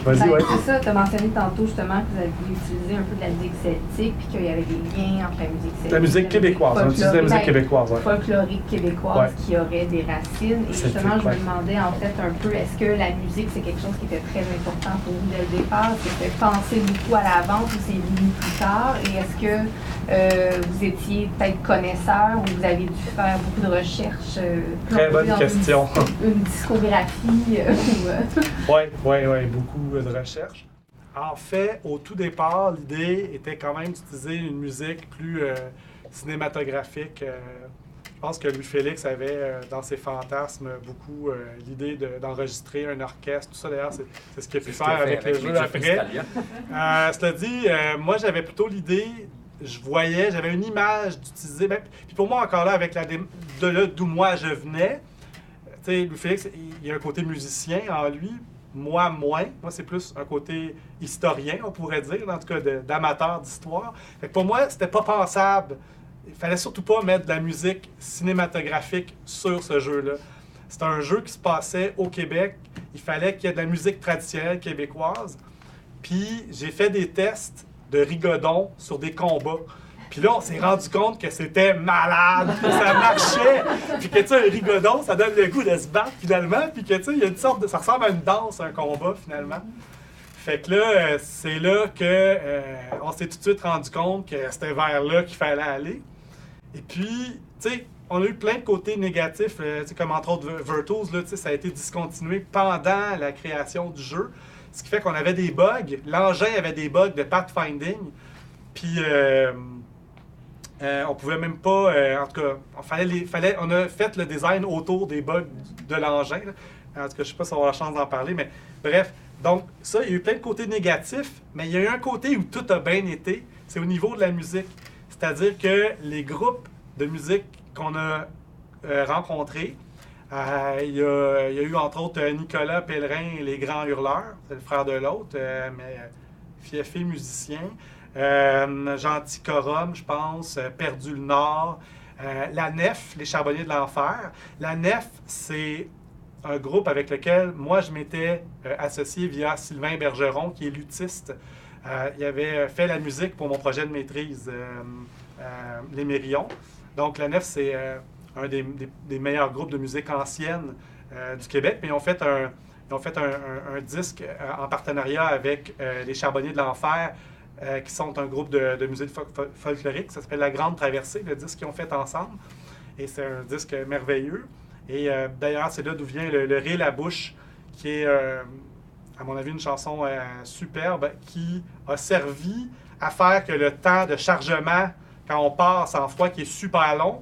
Vas-y, ouais. C'est ça, tu as mentionné tantôt justement que vous aviez utilisé un peu de la musique celtique puis qu'il y avait des liens entre la musique celtique. La musique québécoise, on utilise la musique québécoise, oui. Folklorique québécoise qui aurait des racines. Et justement, je me demandais en fait un peu, est-ce que la musique c'est quelque chose qui était très important pour vous dès le départ? Est-ce que c'était pensé beaucoup à l'avance ou c'est venu plus tard? Et est-ce que vous étiez peut-être connaisseur ou vous avez dû faire beaucoup de recherches? Très bonne question. Une discographie Oui, beaucoup de recherches. En fait, au tout départ, l'idée était quand même d'utiliser une musique plus cinématographique. Je pense que Louis-Félix avait, dans ses fantasmes, beaucoup l'idée d'enregistrer un orchestre. Tout ça, d'ailleurs, c'est ce qu'il a pu faire avec le jeu après. Cela dit, moi, j'avais plutôt l'idée, j'avais une image d'utiliser. Puis pour moi, encore là, avec de là d'où moi je venais, tu sais, Louis-Félix, il y a un côté musicien en lui. Moi, moins. Moi, c'est plus un côté historien, on pourrait dire, en tout cas d'amateur d'histoire. Fait que pour moi, c'était pas pensable. Il fallait surtout pas mettre de la musique cinématographique sur ce jeu-là. C'était un jeu qui se passait au Québec. Il fallait qu'il y ait de la musique traditionnelle québécoise. Puis j'ai fait des tests de rigodon sur des combats. Puis là, on s'est rendu compte que c'était malade, que ça marchait. Puis que, tu sais, un rigodon, ça donne le goût de se battre, finalement. Puis que, tu sais, il y a une sorte de... Ça ressemble à une danse, un combat, finalement. Fait que là, c'est là que on s'est tout de suite rendu compte que c'était vers là qu'il fallait aller. Et puis, tu sais, on a eu plein de côtés négatifs, comme entre autres Virtuos, là, ça a été discontinué pendant la création du jeu. Ce qui fait qu'on avait des bugs. L'engin avait des bugs de pathfinding. Puis... on pouvait même pas, en tout cas, on a fait le design autour des bugs de l'engin. En tout cas, je sais pas si on aura la chance d'en parler, mais bref. Donc ça, il y a eu plein de côtés négatifs, mais il y a eu un côté où tout a bien été, c'est au niveau de la musique. C'est-à-dire que les groupes de musique qu'on a rencontrés, il y a eu entre autres Nicolas Pellerin et les Grands Hurleurs, c'est le frère de l'autre, mais Fiefé musicien, Gentil Corum, je pense, Perdu le Nord, La Nef, Les Charbonniers de l'Enfer. La Nef, c'est un groupe avec lequel moi je m'étais associé via Sylvain Bergeron, qui est luthiste. Il avait fait la musique pour mon projet de maîtrise, Les Mérillons. Donc La Nef, c'est un des meilleurs groupes de musique ancienne du Québec, mais ils ont fait un disque en partenariat avec les Charbonniers de l'Enfer, qui sont un groupe de musique folklorique. Ça s'appelle La Grande Traversée, le disque qu'ils ont fait ensemble. Et c'est un disque merveilleux. Et d'ailleurs, c'est là d'où vient le Rire la bouche, qui est, à mon avis, une chanson superbe, qui a servi à faire que le temps de chargement, quand on part sans froid, qui est super long,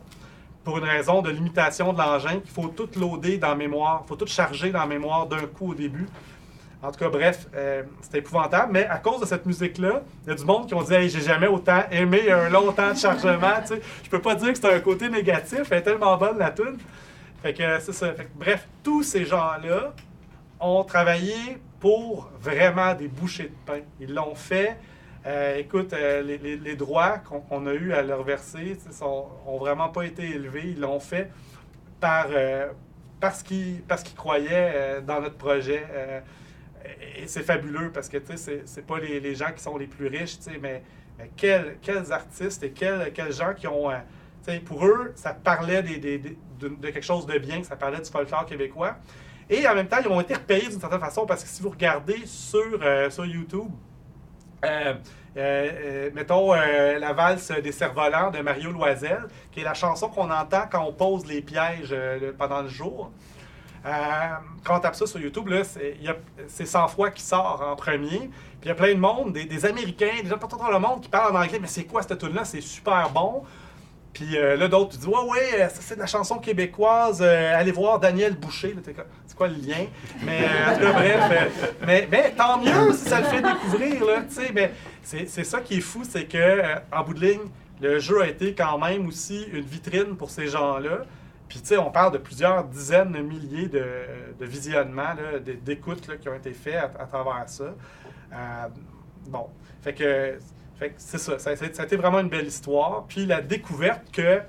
pour une raison de limitation de l'engin, qu'il faut tout loader dans la mémoire, il faut tout charger dans la mémoire d'un coup au début. En tout cas, bref, c'était épouvantable. Mais à cause de cette musique-là, il y a du monde qui ont dit hey, « j'ai jamais autant aimé un long temps de chargement. » Tu sais, je peux pas dire que c'est un côté négatif, elle est tellement bonne la tune. Fait que c'est ça. Fait que, bref, tous ces gens-là ont travaillé pour vraiment des bouchées de pain. Ils l'ont fait. Écoute, les droits qu'on a eu à leur verser ont vraiment pas été élevés. Ils l'ont fait parce qu'ils croyaient dans notre projet. Et c'est fabuleux parce que c'est pas les gens qui sont les plus riches, mais quels artistes et quels gens qui ont... pour eux, ça parlait de quelque chose de bien, ça parlait du folklore québécois. Et en même temps, ils ont été repayés d'une certaine façon parce que si vous regardez sur YouTube, mettons la valse des cerfs-volants de Mario Loisel, qui est la chanson qu'on entend quand on pose les pièges pendant le jour. Quand on tape ça sur YouTube, c'est Sans Froid qui sort en premier. Puis il y a plein de monde, des Américains, des gens partout dans le monde qui parlent en anglais. Mais c'est quoi cette tune-là? C'est super bon. Puis là, d'autres, tu dis, ouais, c'est de la chanson québécoise. Allez voir Daniel Boucher. C'est quoi le lien? Mais en tout cas, bref. Mais tant mieux si ça le fait découvrir. Là, mais c'est ça qui est fou, c'est que en bout de ligne, le jeu a été quand même aussi une vitrine pour ces gens-là. Puis, tu sais, on parle de plusieurs dizaines de milliers de visionnements, d'écoutes qui ont été faits à travers ça. Bon, fait que c'est ça. Ça a été vraiment une belle histoire. Puis la découverte que, tu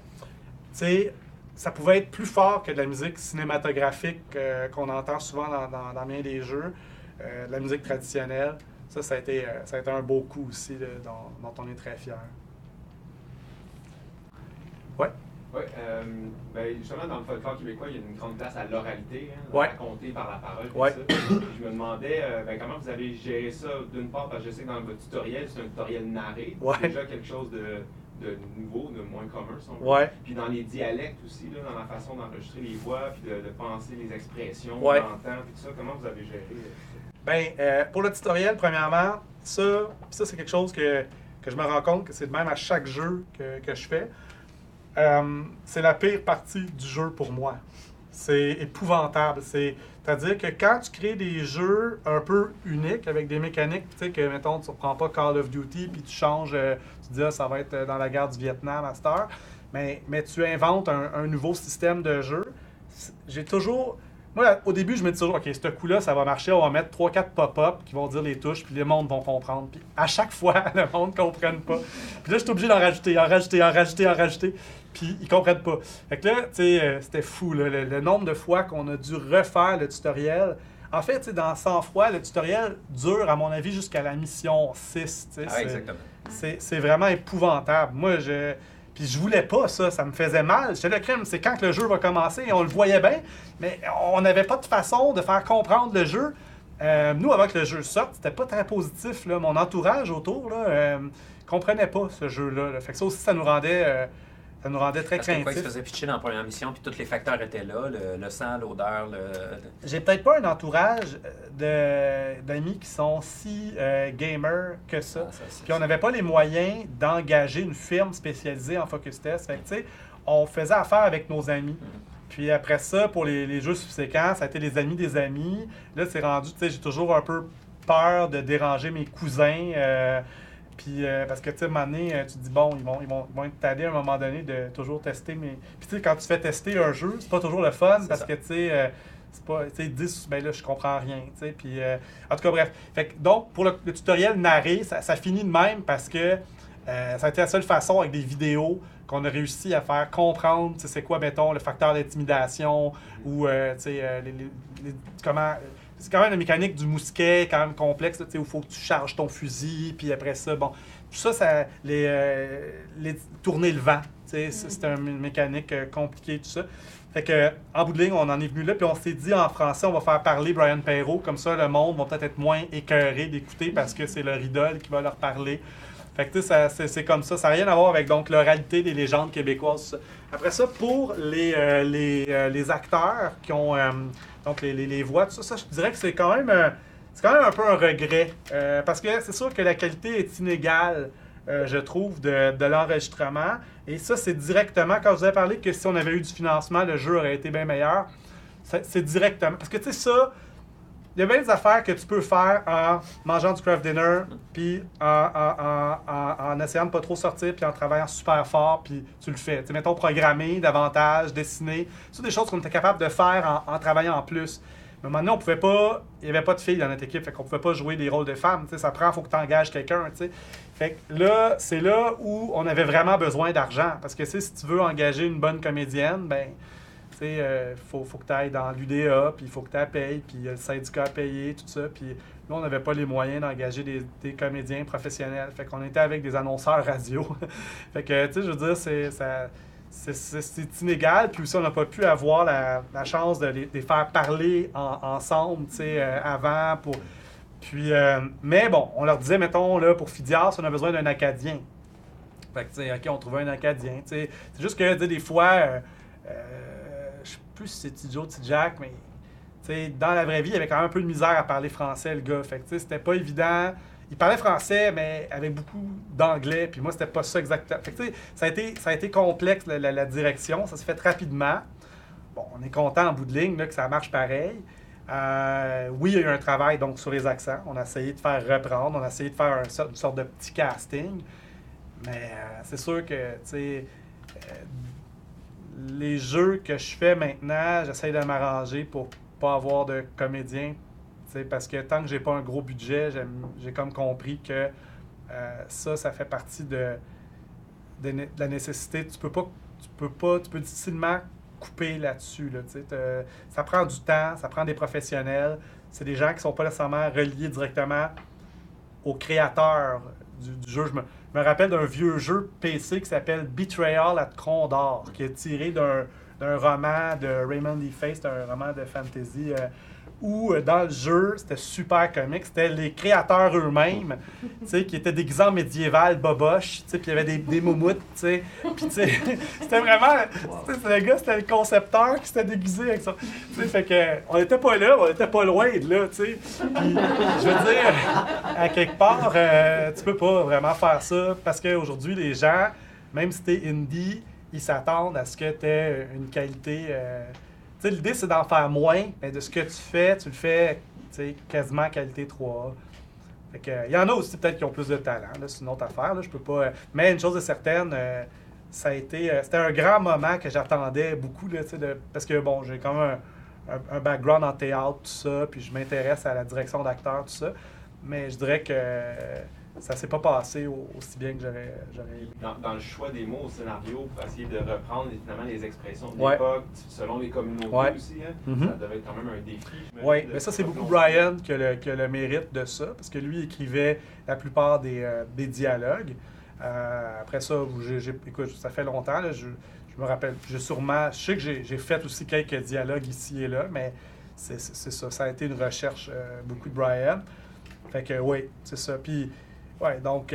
sais, ça pouvait être plus fort que de la musique cinématographique qu'on entend souvent dans bien des jeux, de la musique traditionnelle. Ça a été un beau coup aussi dont on est très fiers. Ouais. Oui, justement, dans le folklore québécois, il y a une grande place à l'oralité, raconté par la parole. Ouais. Je me demandais comment vous avez géré ça, d'une part, parce que je sais que dans votre tutoriel, c'est un tutoriel narré. C'est déjà quelque chose de nouveau, de moins commun, si on veut. Puis dans les dialectes aussi, là, dans la façon d'enregistrer les voix, puis de penser les expressions, d'entendre, puis tout ça, comment vous avez géré pour le tutoriel, premièrement, ça c'est quelque chose que je me rends compte que c'est de même à chaque jeu que je fais. C'est la pire partie du jeu pour moi. C'est épouvantable. C'est-à-dire que quand tu crées des jeux un peu uniques, avec des mécaniques, tu sais, que, mettons, tu ne reprends pas Call of Duty, puis tu changes, tu dis, ça va être dans la guerre du Vietnam à cette heure, mais tu inventes un nouveau système de jeu. J'ai toujours... Moi, au début, je me dis toujours, OK, ce coup-là, ça va marcher, on va mettre 3-4 pop-up qui vont dire les touches, puis le monde va comprendre. Puis à chaque fois, le monde ne comprenne pas. Puis là, je suis obligé d'en rajouter. Puis ils comprennent pas. Fait que là, tu sais, c'était fou, là, le nombre de fois qu'on a dû refaire le tutoriel. En fait, tu sais, dans 100 fois, le tutoriel dure, à mon avis, jusqu'à la mission 6. Exactement. C'est vraiment épouvantable. Moi, Puis je voulais pas ça me faisait mal. J'étais le crime, c'est quand que le jeu va commencer et on le voyait bien, mais on n'avait pas de façon de faire comprendre le jeu. Nous, avant que le jeu sorte, c'était pas très positif. Là. Mon entourage autour comprenait pas ce jeu-là. Là. Fait que ça aussi, ça nous rendait très craintifs. Parce que il se faisait pitcher dans la première mission, puis tous les facteurs étaient là, le sang, l'odeur, J'ai peut-être pas un entourage d'amis qui sont si gamers que ça. Puis on n'avait pas les moyens d'engager une firme spécialisée en focus test. Fait que, tu sais, on faisait affaire avec nos amis. Puis après ça, pour les jeux subséquents, ça a été les amis des amis. Là, c'est rendu, tu sais, j'ai toujours un peu peur de déranger mes cousins. Puis, parce que, tu sais, à un moment donné, tu te dis, bon, ils vont être tannés à un moment donné de toujours tester. Puis, tu sais, quand tu fais tester un jeu, c'est pas toujours le fun parce que, tu sais, c'est pas, tu sais, ils disent, ben là, je comprends rien, tu sais, puis, en tout cas, bref. Fait que, donc, pour le tutoriel narré, ça finit de même parce que ça a été la seule façon, avec des vidéos, qu'on a réussi à faire comprendre, tu sais, c'est quoi, mettons, le facteur d'intimidation, ou, tu sais, comment... C'est quand même la mécanique du mousquet, quand même complexe, tu sais, où il faut que tu charges ton fusil, puis après ça, bon... Tout ça, tourner le vent, tu sais, c'est une mécanique compliquée, tout ça. Fait que, en bout de ligne, on en est venu là, puis on s'est dit en français, on va faire parler Brian Perrault, comme ça, le monde va peut-être être moins écœuré d'écouter parce que c'est leur idole qui va leur parler. Fait que, tu sais, c'est comme ça. Ça n'a rien à voir avec donc l'oralité des légendes québécoises. Après ça, pour les acteurs qui ont donc les voix, tout ça, je dirais que c'est quand même un peu un regret. Parce que c'est sûr que la qualité est inégale, je trouve, de l'enregistrement. Et ça, c'est directement, quand je vous ai parlé que si on avait eu du financement, le jeu aurait été bien meilleur. C'est directement. Parce que, tu sais, ça, il y a bien des affaires que tu peux faire en mangeant du craft dinner, puis en essayant de pas trop sortir, puis en travaillant super fort, puis tu le fais. Tu sais, mettons, programmer davantage, dessiner. C'est des choses qu'on était capable de faire en travaillant en plus. Mais maintenant, on pouvait pas... Il n'y avait pas de filles dans notre équipe, fait qu'on pouvait pas jouer des rôles de femmes. Tu sais, ça prend, il faut que tu engages quelqu'un, tu sais. Fait que là, c'est là où on avait vraiment besoin d'argent. Parce que, tu sais, si tu veux engager une bonne comédienne, ben, tu sais, faut que tu ailles dans l'UDA, puis il faut que tu la payes, puis il y a le syndicat à payer, tout ça. Puis là, on n'avait pas les moyens d'engager des comédiens professionnels. Fait qu'on était avec des annonceurs radio. Fait que, tu sais, je veux dire, c'est inégal, puis aussi on n'a pas pu avoir la chance de les faire parler ensemble, tu sais, avant. Puis, mais bon, on leur disait, mettons, là, pour Phidias, on a besoin d'un Acadien. Fait que, tu sais, OK, on trouvait un Acadien, tu sais. C'est juste que, tu sais, des fois, je sais plus si c'est Tidjo, Tidjack, mais, tu sais, dans la vraie vie, il y avait quand même un peu de misère à parler français, le gars. Fait que, tu sais, c'était pas évident. Il parlait français, mais avec beaucoup d'anglais, puis moi, c'était pas ça exactement. Fait que, tu sais, ça a été complexe, la direction. Ça s'est fait rapidement. Bon, on est content en bout de ligne là, que ça marche pareil. Oui, il y a eu un travail donc sur les accents. On a essayé de faire reprendre, on a essayé de faire une sorte de petit casting. Mais c'est sûr que, tu sais, les jeux que je fais maintenant, j'essaye de m'arranger pour pas avoir de comédien. T'sais, parce que tant que j'ai pas un gros budget, j'ai comme compris que ça fait partie de la nécessité. Tu peux difficilement couper là-dessus. Là, ça prend du temps, ça prend des professionnels. C'est des gens qui sont pas nécessairement reliés directement au créateur du jeu. Je me rappelle d'un vieux jeu PC qui s'appelle Betrayal at Condor, qui est tiré d'un roman de Raymond E. Face, un roman de fantasy. Où dans le jeu, c'était super comique, c'était les créateurs eux-mêmes, tu sais, qui étaient déguisés en médiéval, boboche, tu sais, puis il y avait des moumoutes, tu sais, puis tu sais, c'était vraiment, le gars, c'était le concepteur qui s'était déguisé avec ça, tu sais, fait que, on n'était pas là, on n'était pas loin de là, tu sais, puis je veux dire, à quelque part, tu peux pas vraiment faire ça, parce qu'aujourd'hui, les gens, même si t'es indie, ils s'attendent à ce que t'aies une qualité... Tu sais, l'idée, c'est d'en faire moins, mais de ce que tu le fais quasiment qualité 3A. Fait que, il y en a aussi peut-être qui ont plus de talent, là, c'est une autre affaire, là, je peux pas... mais une chose est certaine, ça a été... c'était un grand moment que j'attendais beaucoup, là, parce que, bon, j'ai quand même un background en théâtre, tout ça, puis je m'intéresse à la direction d'acteur, tout ça, mais je dirais que ça s'est pas passé aussi bien que j'aurais aimé. Dans le choix des mots au scénario, pour essayer de reprendre finalement les expressions de Ouais. l'époque, selon les communautés Ouais. aussi, hein, Mhm. ça devait être quand même un défi. Oui, mais ça, c'est beaucoup Brian qui a le mérite de ça, parce que lui écrivait la plupart des dialogues. Après ça, écoute, ça fait longtemps, là, je me rappelle, je sais que j'ai fait aussi quelques dialogues ici et là, mais c'est ça, ça a été une recherche beaucoup de Brian. Fait que oui, c'est ça. Puis, ouais, donc,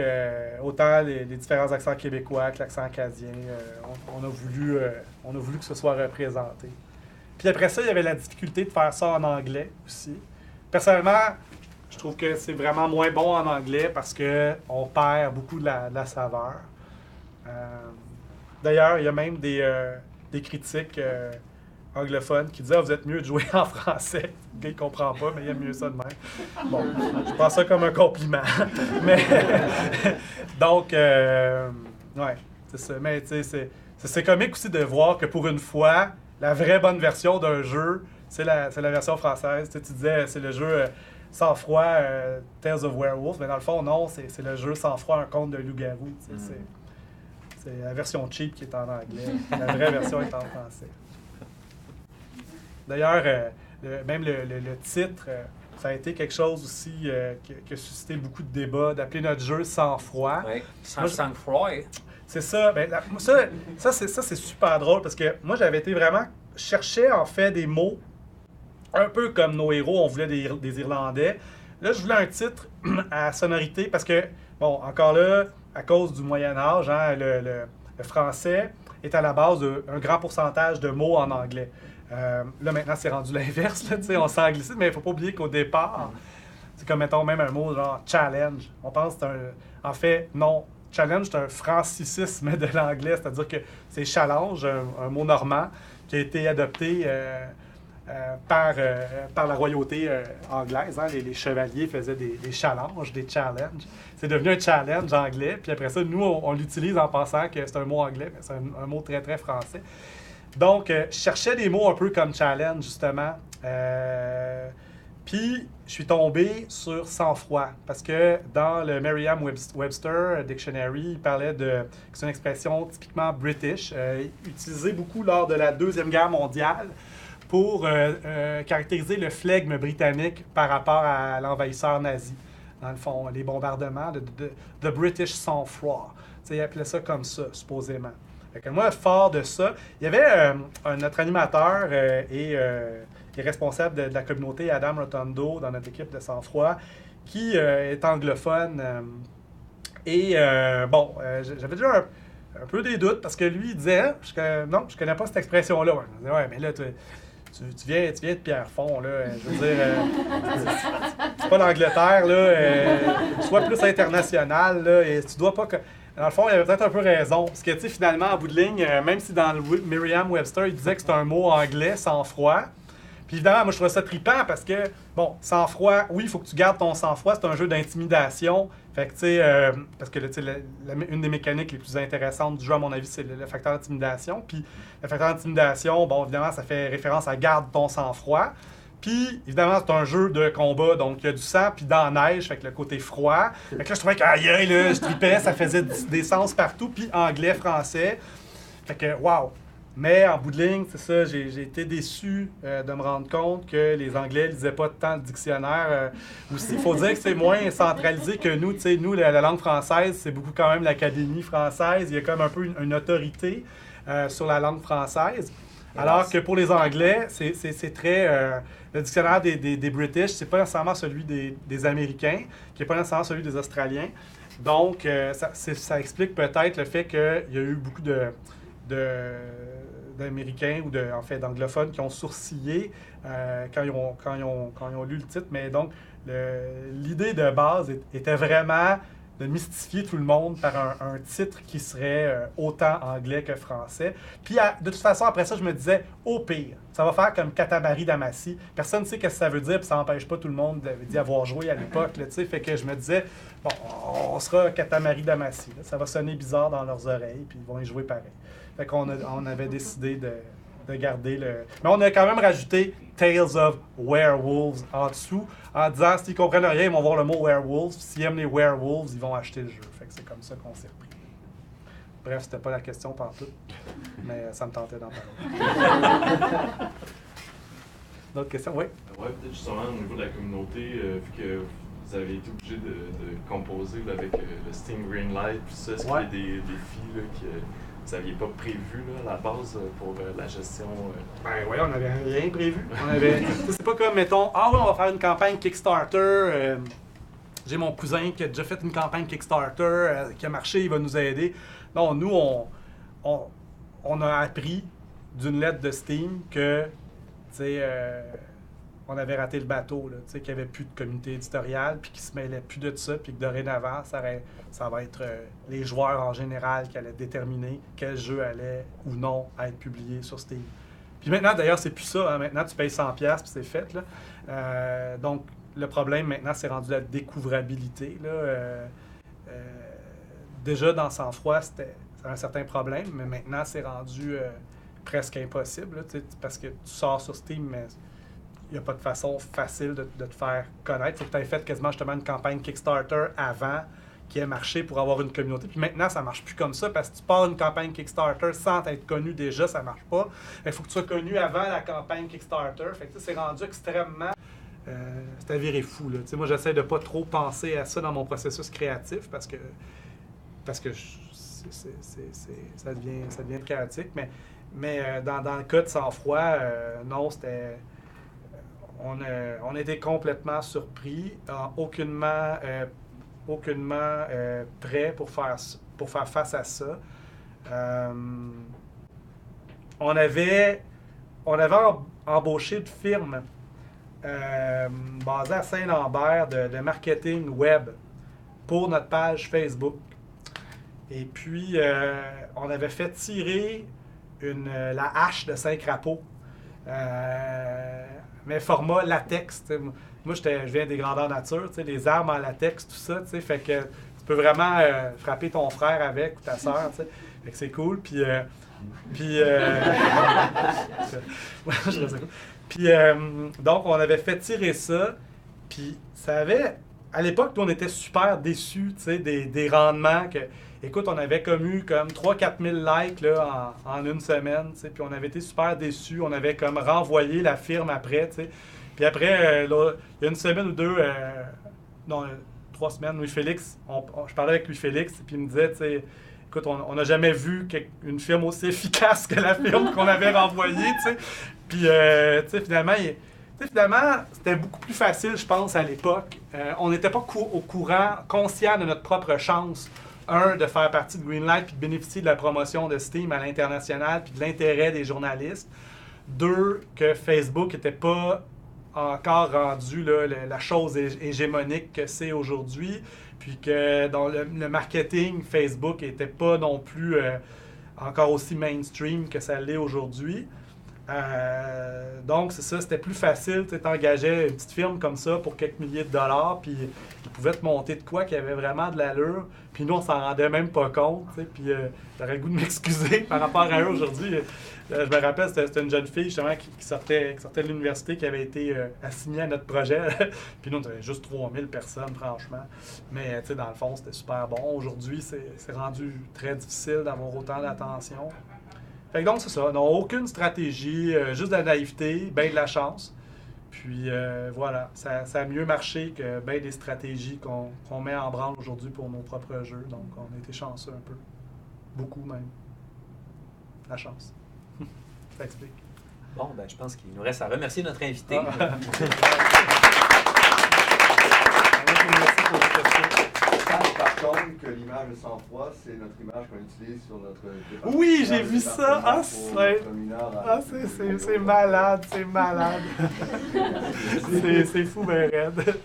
autant les différents accents québécois que l'accent acadien, on a voulu que ce soit représenté. Puis après ça, il y avait la difficulté de faire ça en anglais aussi. Personnellement, je trouve que c'est vraiment moins bon en anglais parce qu'on perd beaucoup de la saveur. D'ailleurs, il y a même des critiques anglophones qui disaient « Vous êtes mieux de jouer en français. » Le gars, il comprend pas, mais il aime mieux ça de même. Bon, je prends ça comme un compliment. Mais, donc, ouais, c'est ça. Mais, tu sais, c'est comique aussi de voir que pour une fois, la vraie bonne version d'un jeu, c'est la version française. Tu disais, c'est le jeu Sang froid, Tales of Werewolf, mais dans le fond, non, c'est le jeu Sang froid, un conte de loup-garou. C'est la version cheap qui est en anglais. La vraie version est en français. D'ailleurs, même le titre, ça a été quelque chose aussi qui a suscité beaucoup de débats, d'appeler notre jeu Sang froid. Oui, sang froid. C'est ça. Ça, c'est super drôle parce que moi, j'avais été vraiment... Je cherchais en fait des mots, un peu comme nos héros, on voulait des Irlandais. Là, je voulais un titre à sonorité parce que, bon, encore là, à cause du Moyen-Âge, hein, le français est à la base d'un grand pourcentage de mots en anglais. Là, maintenant, c'est rendu l'inverse. On s'anglicise, mais il ne faut pas oublier qu'au départ, c'est comme, mettons, même un mot genre « challenge ». On pense que c'est un... En fait, non. « Challenge », c'est un francicisme de l'anglais, c'est-à-dire que c'est « challenge », un mot normand qui a été adopté par la royauté anglaise. Hein. Les chevaliers faisaient des challenges, des challenges. C'est devenu un challenge anglais, puis après ça, nous, on l'utilise en pensant que c'est un mot anglais, mais c'est un mot très, très français. Donc, je cherchais des mots un peu comme challenge, justement. Puis, je suis tombé sur sang-froid, parce que dans le Merriam-Webster Dictionary, il parlait que c'est une expression typiquement british, utilisée beaucoup lors de la Deuxième Guerre mondiale pour caractériser le flegme britannique par rapport à l'envahisseur nazi. Dans le fond, les bombardements de British sang-froid. Ils appelaient ça comme ça, supposément. Fait que moi, fort de ça, il y avait notre animateur et responsable de la communauté, Adam Rotondo, dans notre équipe de sang-froid, qui est anglophone. J'avais déjà un peu des doutes parce que lui, il disait non, je connais pas cette expression-là. Je disais, ouais, mais là, tu viens de Pierrefonds, là. Je veux dire, c'est pas l'Angleterre, là. Sois plus international, là. Et tu dois pas. Dans le fond, il avait peut-être un peu raison. Parce que, tu sais, finalement, en bout de ligne, même si dans le Merriam-Webster, il disait que c'était un mot anglais, sang-froid. Puis évidemment, moi, je trouvais ça trippant parce que, bon, sang-froid, oui, il faut que tu gardes ton sang-froid. C'est un jeu d'intimidation. Fait que, tu sais, parce que, tu sais, une des mécaniques les plus intéressantes du jeu, à mon avis, c'est le facteur d'intimidation. Puis le facteur d'intimidation, bon, évidemment, ça fait référence à garde ton sang-froid. Puis, évidemment, c'est un jeu de combat, donc il y a du sang, puis dans la neige, fait que le côté froid. Fait que là, je trouvais qu'aïe, là, je tripais, ça faisait des sens partout, puis anglais, français. Fait que, waouh! Mais en bout de ligne, c'est ça, j'ai été déçu de me rendre compte que les Anglais ne lisaient pas tant le dictionnaire. Aussi, il faut dire que c'est moins centralisé que nous. Tu sais, nous, la langue française, c'est beaucoup quand même l'Académie française. Il y a comme un peu une autorité sur la langue française. Alors que pour les Anglais, c'est très... le dictionnaire des British, c'est pas nécessairement celui des Américains, qui n'est pas nécessairement celui des Australiens. Donc, ça explique peut-être le fait qu'il y a eu beaucoup d'Américains ou d'anglophones qui ont sourcillé quand ils ont lu le titre. Mais donc, l'idée de base était vraiment de mystifier tout le monde par un titre qui serait autant anglais que français. Puis, de toute façon, après ça, je me disais, au pire, ça va faire comme Katamari Damacy. Personne ne sait ce que ça veut dire, puis ça n'empêche pas tout le monde d'y avoir joué à l'époque. Fait que je me disais, bon, on sera Katamari Damacy. Là. Ça va sonner bizarre dans leurs oreilles, puis ils vont y jouer pareil. Fait qu'on avait décidé de garder le... Mais on a quand même rajouté Tales of Werewolves en dessous, en disant, s'ils comprennent rien, ils vont voir le mot werewolves. S'ils aiment les werewolves, ils vont acheter le jeu. Fait que c'est comme ça qu'on s'est repris. Bref, c'était pas la question pantoute, mais ça me tentait d'en parler. D'autres questions? Oui? Oui, peut-être justement au niveau de la communauté, vu que vous avez été obligé de composer là, avec le Steam Greenlight, puis ça, est-ce qu'il y a des défis là, que vous n'aviez pas prévu là, à la base pour la gestion? Ben oui, on n'avait rien prévu. C'est pas comme, mettons, on va faire une campagne Kickstarter. J'ai mon cousin qui a déjà fait une campagne Kickstarter qui a marché, il va nous aider. Non, nous, on a appris d'une lettre de Steam que, tu sais, on avait raté le bateau, là, qu'il n'y avait plus de communauté éditoriale, puis qu'il ne se mêlait plus de ça, puis que dorénavant, ça va être les joueurs en général qui allaient déterminer quel jeu allait ou non être publié sur Steam. Puis maintenant, d'ailleurs, c'est plus ça. Hein. Maintenant, tu payes 100$, puis c'est fait. Là. Donc, le problème maintenant, c'est rendu la découvrabilité. Là. Déjà, dans Sang-Froid, c'était un certain problème, mais maintenant, c'est rendu presque impossible, là, parce que tu sors sur Steam, mais n'y a pas de façon facile de te faire connaître. Il faut que tu aies fait quasiment justement une campagne Kickstarter avant qui ait marché pour avoir une communauté. Puis maintenant, ça ne marche plus comme ça parce que tu pars une campagne Kickstarter sans être connu déjà, ça ne marche pas. Il faut que tu sois connu avant la campagne Kickstarter. Fait que c'est rendu extrêmement... c'est à virer fou. Là. Moi, j'essaie de ne pas trop penser à ça dans mon processus créatif parce que ça devient chaotique. Mais dans le cas de Sang-Froid, non, c'était... On était complètement surpris, aucunement prêt pour faire face à ça. On avait embauché une firme basée à Saint-Lambert de marketing web pour notre page Facebook. Et puis, on avait fait tirer la hache de Saint-Crapaud, mais format latex. T'sais. Moi, je viens des grandeurs nature, les armes en latex, tout ça, fait que tu peux vraiment frapper ton frère avec ou ta soeur, fait que c'est cool. Donc, on avait fait tirer ça, puis ça avait... À l'époque, on était super déçus, des rendements que... Écoute, on avait eu comme 3-4 000 likes là, en une semaine, puis on avait été super déçus. On avait comme renvoyé la firme après, Puis après, là, il y a une semaine ou deux, 3 semaines, Louis-Félix, je parlais avec Louis-Félix, puis il me disait, écoute, on n'a jamais vu une firme aussi efficace que la firme qu'on avait renvoyée, Puis, finalement, c'était beaucoup plus facile, je pense, à l'époque. On n'était pas au courant, conscient de notre propre chance. De faire partie de Greenlight puis de bénéficier de la promotion de Steam à l'international puis de l'intérêt des journalistes. 2, que Facebook n'était pas encore rendu là, la chose hégémonique que c'est aujourd'hui, puis que dans le marketing, Facebook n'était pas non plus encore aussi mainstream que ça l'est aujourd'hui. Donc, c'est ça, c'était plus facile. Tu engageais une petite firme comme ça pour quelques milliers de dollars, puis ils pouvaient te monter de quoi qui avait vraiment de l'allure. Puis nous, on s'en rendait même pas compte. Puis j'aurais le goût de m'excuser par rapport à eux aujourd'hui. Je me rappelle, c'était une jeune fille justement qui sortait de l'université qui avait été assignée à notre projet. Puis nous, on avait juste 3000 personnes, franchement. Mais dans le fond, c'était super bon. Aujourd'hui, c'est rendu très difficile d'avoir autant d'attention. Fait que donc, c'est ça. Non, aucune stratégie, juste de la naïveté, ben de la chance. Puis voilà, ça a mieux marché que ben des stratégies qu'on met en branle aujourd'hui pour nos propres jeux. Donc, on a été chanceux un peu. Beaucoup même. La chance. Ça explique. Bon, ben je pense qu'il nous reste à remercier notre invité. Merci pour les questions. Par contre, que l'image de Sang-Froid, c'est notre image qu'on utilise sur notre département. Oui, j'ai vu ça. C'est malade, c'est malade. c'est fou, ben raide.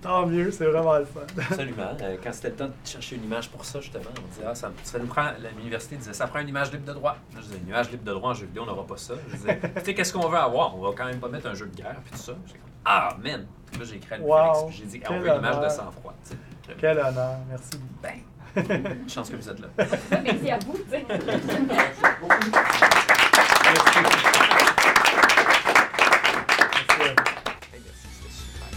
Tant mieux, c'est vraiment le fun. Absolument. Quand c'était le temps de chercher une image pour ça, justement, on disait, ça nous prend, l'université disait, ça prend une image libre de droit. Je disais, une image libre de droit en jeu vidéo, on n'aura pas ça. Je disais, tu sais, qu'est-ce qu'on veut avoir? On va quand même pas mettre un jeu de guerre, puis tout ça. Ah, man! Puis là, j'ai écrit à Félix, puis j'ai dit, on veut une image de sang-froid. Quel honneur, merci. Ben, chance que vous êtes là. Merci à vous, tu sais. Merci, c'était super.